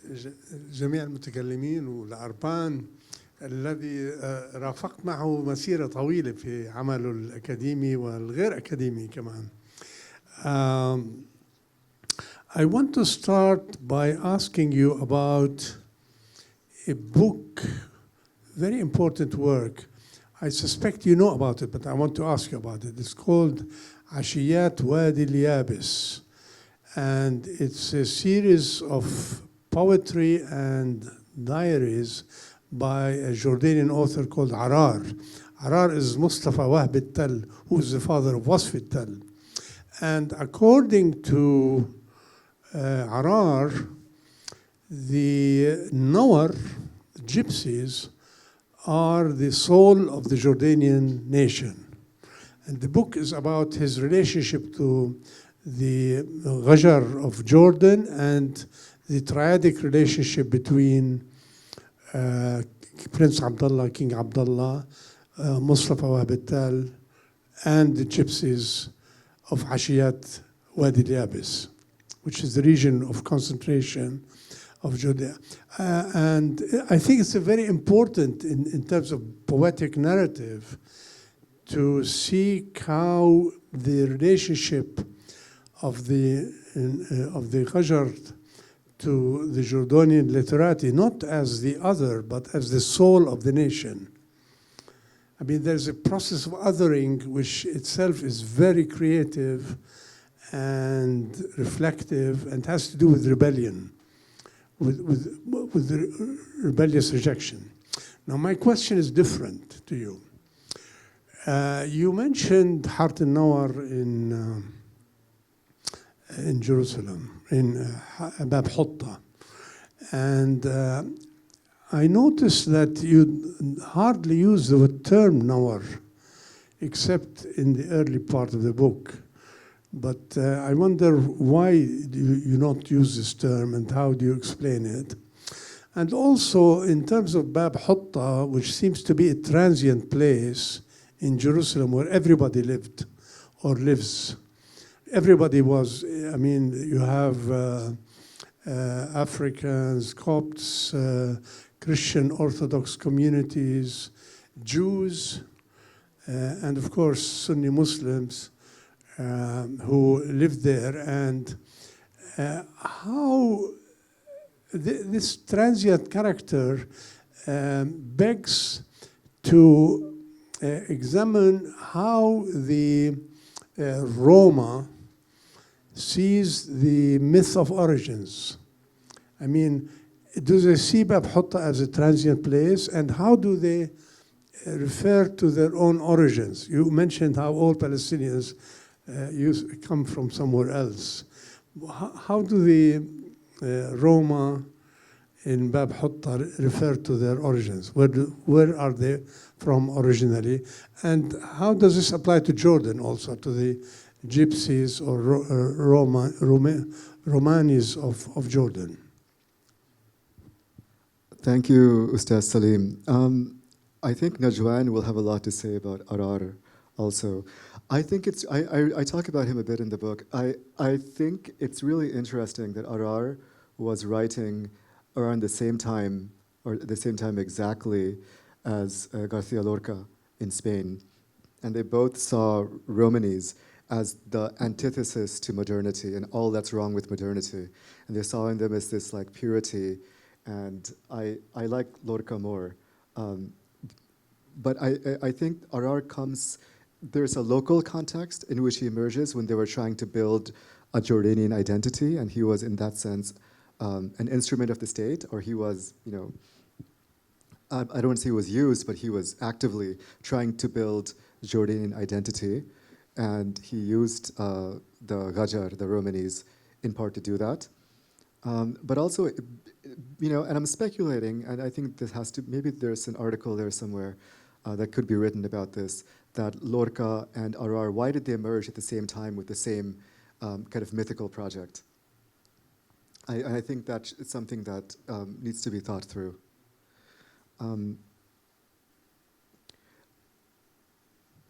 لجميع المتكلمين ولأربان الذي رافقت معه مسيرة طويلة في عمله الأكاديمي والغير أكاديمي كمان. I want to start by asking you about a book, very important work. I suspect you know about it, but I want to ask you about it. It's called عشيات وادي اليابس. And it's a series of poetry and diaries by a Jordanian author called Arar. Arar is Mustafa Wahb al-Tal, who is the father of Wasf al-Tal. And according to Arar, the Nawar, the gypsies, are the soul of the Jordanian nation. And the book is about his relationship to the Ghajar of Jordan and the triadic relationship between Prince Abdullah, King Abdullah, Mustafa Wahb al-Tal, and the gypsies of Ashiyat Wadi al-Yabis, which is the region of concentration of Judea. And I think it's a very important in terms of poetic narrative to see how the relationship of the Ghajar to the Jordanian literati, not as the other, but as the soul of the nation. I mean, there's a process of othering which itself is very creative and reflective and has to do with rebellion, with the rebellious rejection. Now, my question is different to you. You mentioned Hart al-Nawar in Jerusalem, in Bab Hotta. And I noticed that you hardly use the term Nawar, except in the early part of the book. But I wonder why do you not use this term and how do you explain it? And also in terms of Bab Hotta, which seems to be a transient place in Jerusalem where everybody lived or lives. Everybody was, I mean, you have Africans, Copts, Christian Orthodox communities, Jews, and of course Sunni Muslims who lived there. And how this transient character begs to examine how the Roma sees the myth of origins. I mean, do they see Bab Hotta as a transient place, and how do they refer to their own origins? You mentioned how all Palestinians come from somewhere else. How do the Roma in Bab Hotta refer to their origins? Where are they from originally? And how does this apply to Jordan also, to the Gypsies or Romanis of Jordan? Thank you, Ustaz Salim. I think Najwan will have a lot to say about Arar also. I think I talk about him a bit in the book. I think it's really interesting that Arar was writing around the same time, or the same time exactly as Garcia Lorca in Spain. And they both saw Romanis as the antithesis to modernity and all that's wrong with modernity. And they saw in them as this like purity. And I like Lorca more. But I think Arar comes, there's a local context in which he emerges when they were trying to build a Jordanian identity. And he was, in that sense, an instrument of the state, or he was, you know, I don't want to say he was used, but he was actively trying to build Jordanian identity. And he used the Ghajar, the Romanis, in part to do that. But also, and I'm speculating, and I think this has to, maybe there's an article there somewhere that could be written about this, that Lorca and Arar, why did they emerge at the same time with the same kind of mythical project? I think that's something that needs to be thought through.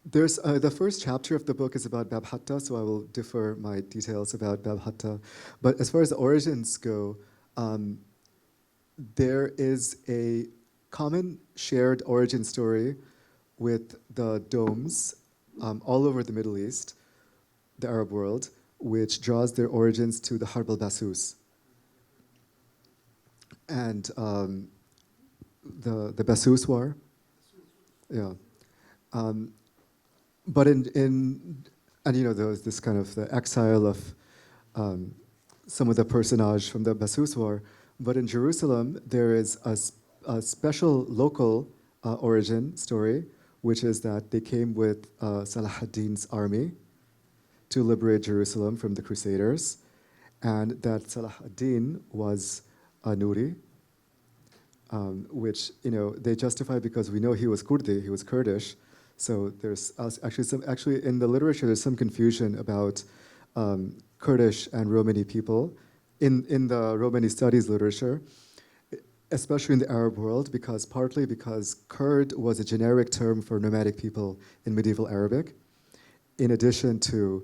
There's the first chapter of the book is about Bab Hatta, so I will defer my details about Bab Hatta. But as far as the origins go, there is a common shared origin story with the domes all over the Middle East, the Arab world, which draws their origins to the Harb al-Basus. And the Basus War. Yeah. But there was this kind of the exile of some of the personage from the Basus War. But in Jerusalem, there is a special local origin story, which is that they came with Salah ad-Din's army to liberate Jerusalem from the Crusaders, and that Salah ad-Din was a Nuri, which they justify because we know he was Kurdi, he was Kurdish. So there's actually in the literature there's some confusion about Kurdish and Romani people in the Romani studies literature, especially in the Arab world, partly because Kurd was a generic term for nomadic people in medieval Arabic, in addition to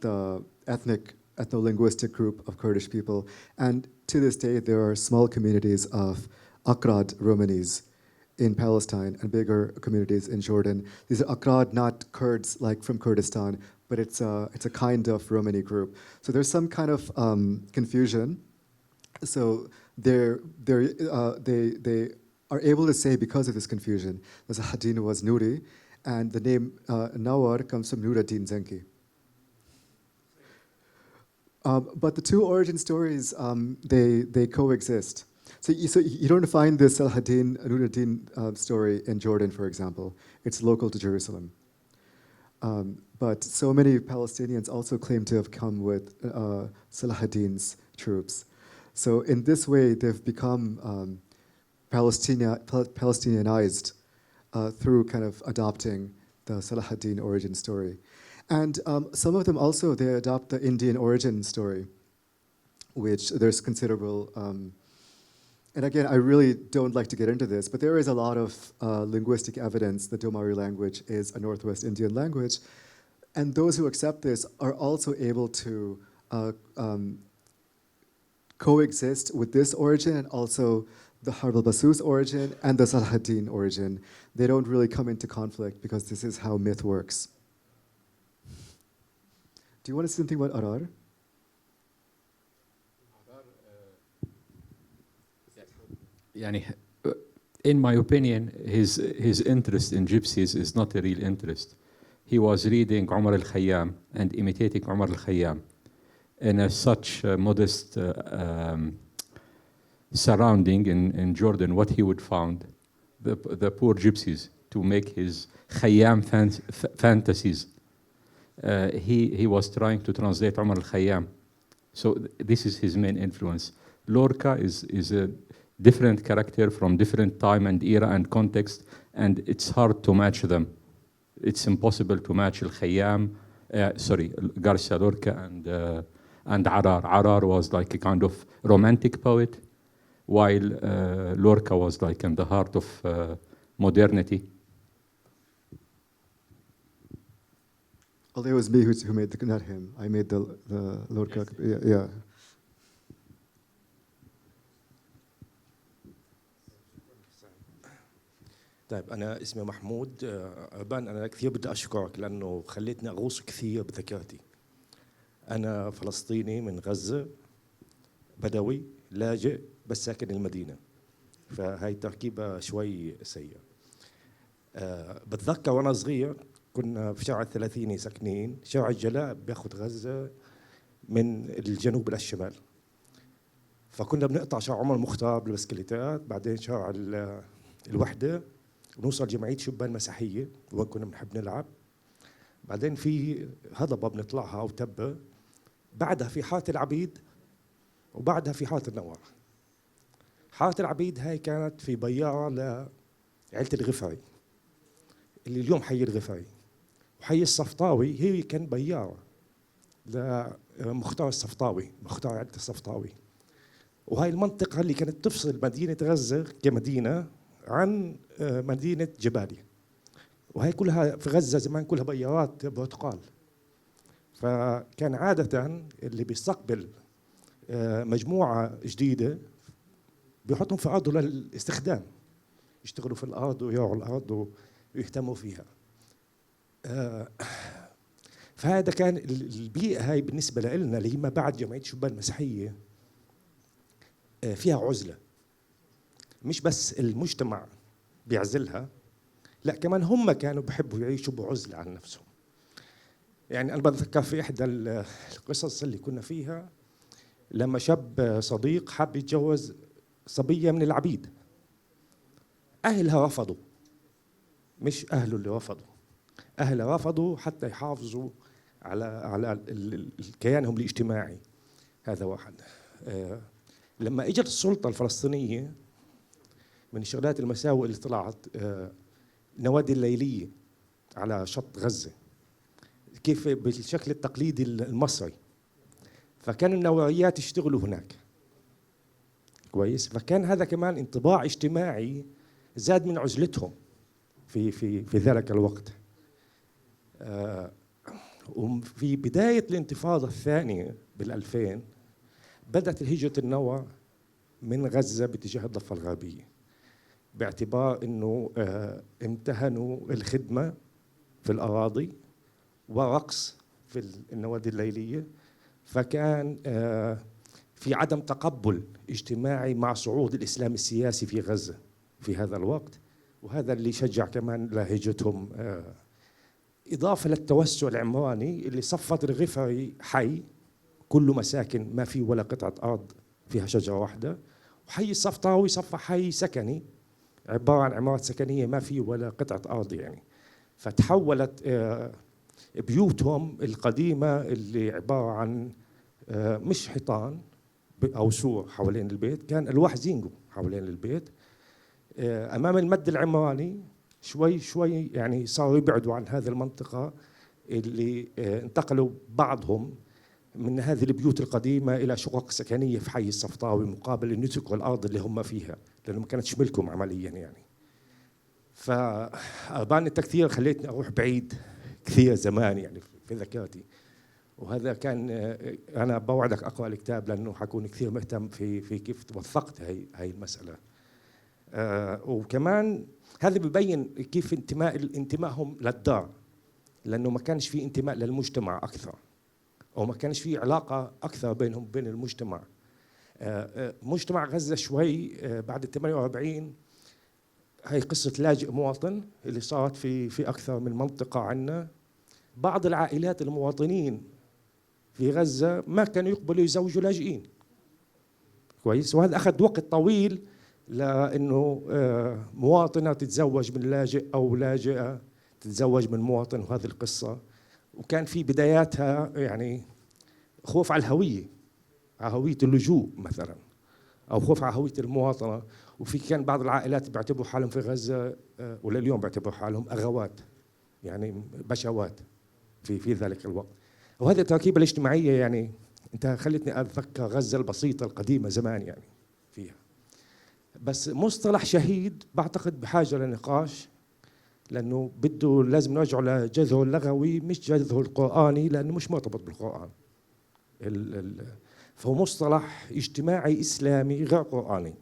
the ethno-linguistic group of Kurdish people. And to this day, there are small communities of Akrad Romanis in Palestine and bigger communities in Jordan. These are Akrad, not Kurds like from Kurdistan, but it's a kind of Romani group. So there's some kind of confusion. So they are able to say, because of this confusion, that Salah ad-Din was Nuri, and the name Nawar comes from Nur ad-Din Zenki. But the two origin stories, they coexist. So you don't find this Salah ad-Din, Nur ad-Din story in Jordan, for example. It's local to Jerusalem. But so many Palestinians also claim to have come with Salah ad-Din's troops. So in this way, they've become Palestinianized through kind of adopting the Salah ad-Din origin story. And some of them also, they adopt the Indian origin story, which there's considerable, and again, I really don't like to get into this, but there is a lot of linguistic evidence that Domari language is a Northwest Indian language. And those who accept this are also able to coexist with this origin and also the Harb al-Basus origin and the Salah ad-Din origin. They don't really come into conflict because this is how myth works. Do you want to say something about Arar? In my opinion, his interest in gypsies is not a real interest. He was reading Umar al-Khayyam and imitating Umar al-Khayyam in such modest surrounding in Jordan. What he would find, the poor gypsies, to make his Khayyam fantasies. He was trying to translate Umar al-Khayyam. So this is his main influence. Lorca is a different character from different time and era and context, and it's hard to match them. It's impossible to match al-Khayyam, Garcia Lorca and Arar. Arar was like a kind of romantic poet, while Lorca was like in the heart of modernity. Well, it was me who made not him. I made the Lorca. Yes. Yeah. طيب أنا اسمي محمود عبان. أنا كثير بدي أشكرك لأنه خليتني أغوص كثير بذكائي. أنا فلسطيني من غزة، بدوي لاجئ بس ساكن المدينة، فهاي تركيبة شوي سيئة. بتذكر وأنا صغير كنا في شارع الثلاثيني ساكنين، شارع الجلاء بياخد غزة من الجنوب إلى الشمال، فكنا بنقطع شارع عمر المختار بالبسكليتات، بعدين شارع الوحدة، ونوصل جمعية شبان مسيحية وين كنا بنحب نلعب، بعدين في هضبة بنطلعها أو تبة بعدها في حارة العبيد، وبعدها في حارة النوار. حارة العبيد هاي كانت في بيارة لعيلة الغفاري اللي اليوم حي الغفاري، وحي الصفطاوي هي كان بيارة لمختار الصفطاوي، مختار عيلة الصفطاوي. وهاي المنطقة اللي كانت تفصل مدينة غزة كمدينة عن مدينة جباليا، وهي كلها في غزة زمان كلها بيارات برتقال. فكان عادة اللي بيستقبل مجموعة جديدة بيحطهم في أرضه للاستخدام، يشتغلوا في الأرض ويرعوا الأرض ويهتموا فيها. فهذا كان البيئة هاي بالنسبة لنا اللي هي ما بعد جمعية الشبان المسيحية فيها عزلة. مش بس المجتمع بيعزلها، لا كمان هم كانوا بيحبوا يعيشوا بعزلة عن نفسهم. يعني أنا بتذكر في إحدى القصص اللي كنا فيها لما شاب صديق حب يتجوز صبية من العبيد، أهلها رفضوا، مش أهله اللي رفضوا، أهلها رفضوا حتى يحافظوا على كيانهم الاجتماعي. هذا واحد. لما اجت السلطة الفلسطينية من الشغلات المساوئ اللي طلعت نوادي الليلية على شط غزة كيف بالشكل التقليدي المصري، فكان النوعيات يشتغلوا هناك كويس. فكان هذا كمان انطباع اجتماعي زاد من عزلتهم في ذلك الوقت. وفي بداية الانتفاضة الثانية بال2000 بدأت الهجرة النوع من غزة باتجاه الضفة الغربية، باعتبار أنه امتهنوا الخدمة في الأراضي ورقص في النوادي الليلية. فكان في عدم تقبل اجتماعي مع صعود الإسلام السياسي في غزة في هذا الوقت، وهذا اللي شجع كمان لهجرتهم، إضافة للتوسع العمراني اللي صفت الغفري حي كله مساكن ما في ولا قطعة أرض فيها شجرة واحدة، وحي الصفطاوي صفى حي سكني عبارة عن عمارات سكنية ما في ولا قطعة أرض يعني. فتحولت بيوتهم القديمة اللي عبارة عن مش حيطان أو سور حوالين البيت، كان ألواح زينجو حوالين البيت. أمام المد العمراني شوي شوي يعني صاروا يبعدوا عن هذه المنطقة اللي انتقلوا بعضهم من هذه البيوت القديمة إلى شقق سكنية في حي الصفطاوي مقابل أن يتركوا الأرض اللي هم فيها لأنه ما كانتش ملكهم عمليا يعني. فأربان التكثير خليتني أروح بعيد كثير زمان يعني في ذاكرتي، وهذا كان أنا بوعدك أقرأ الكتاب لأنه حكون كثير مهتم في كيف وثقت هاي المسألة. وكمان هذا بيبين كيف انتمائهم للدار، لأنه ما كانش في انتماء للمجتمع أكثر، أو ما كانش في علاقة أكثر بينهم وبين المجتمع. مجتمع غزة شوي بعد 48 هي قصة لاجئ مواطن اللي صارت في أكثر من منطقة عنا. بعض العائلات المواطنين في غزة ما كانوا يقبلوا يزوجوا لاجئين كويس، وهذا أخذ وقت طويل لأنه مواطنة تتزوج من لاجئ أو لاجئة تتزوج من مواطن، وهذه القصة. وكان في بداياتها يعني خوف على الهوية، على هوية اللجوء مثلا، أو خوف على هوية المواطنة. وفي كان بعض العائلات بيعتبروا حالهم في غزة ولليوم بيعتبروا حالهم أغوات يعني بشوات في ذلك الوقت. وهذه التركيبة الاجتماعية يعني أنت خلتني أتذكر غزة البسيطة القديمة زمان يعني فيها. بس مصطلح شهيد بعتقد بحاجة لنقاش، لأنه بده لازم نرجع لجذره اللغوي مش جذره القرآني، لأنه مش مرتبط بالقرآن. فهو مصطلح اجتماعي إسلامي غير قرآني،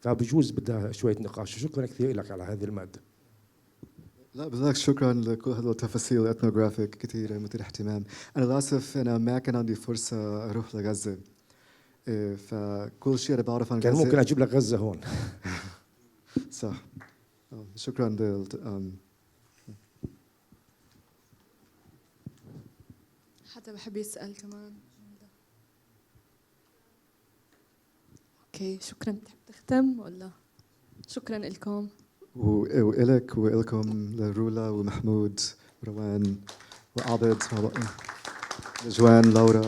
فبجوز بدها شوية نقاش. شكرا كثير لك على هذه المادة. لا بالعكس، شكرا لكل هذه التفاصيل الإثنوغرافيك كثيرة مثير اهتمام. أنا للأسف أنا ما كان عندي فرصة أروح لغزة، فكل شيء أنا بعرف عن كان غزة ممكن أجيب لك غزة هون. صح. شكرا حدا بحب يسأل كمان؟ اوكي شكرا. بتحب تختم ولا؟ شكرا لكم. وإلك وإلكم لرولا ومحمود وروان وعابد. Najwan, Laura.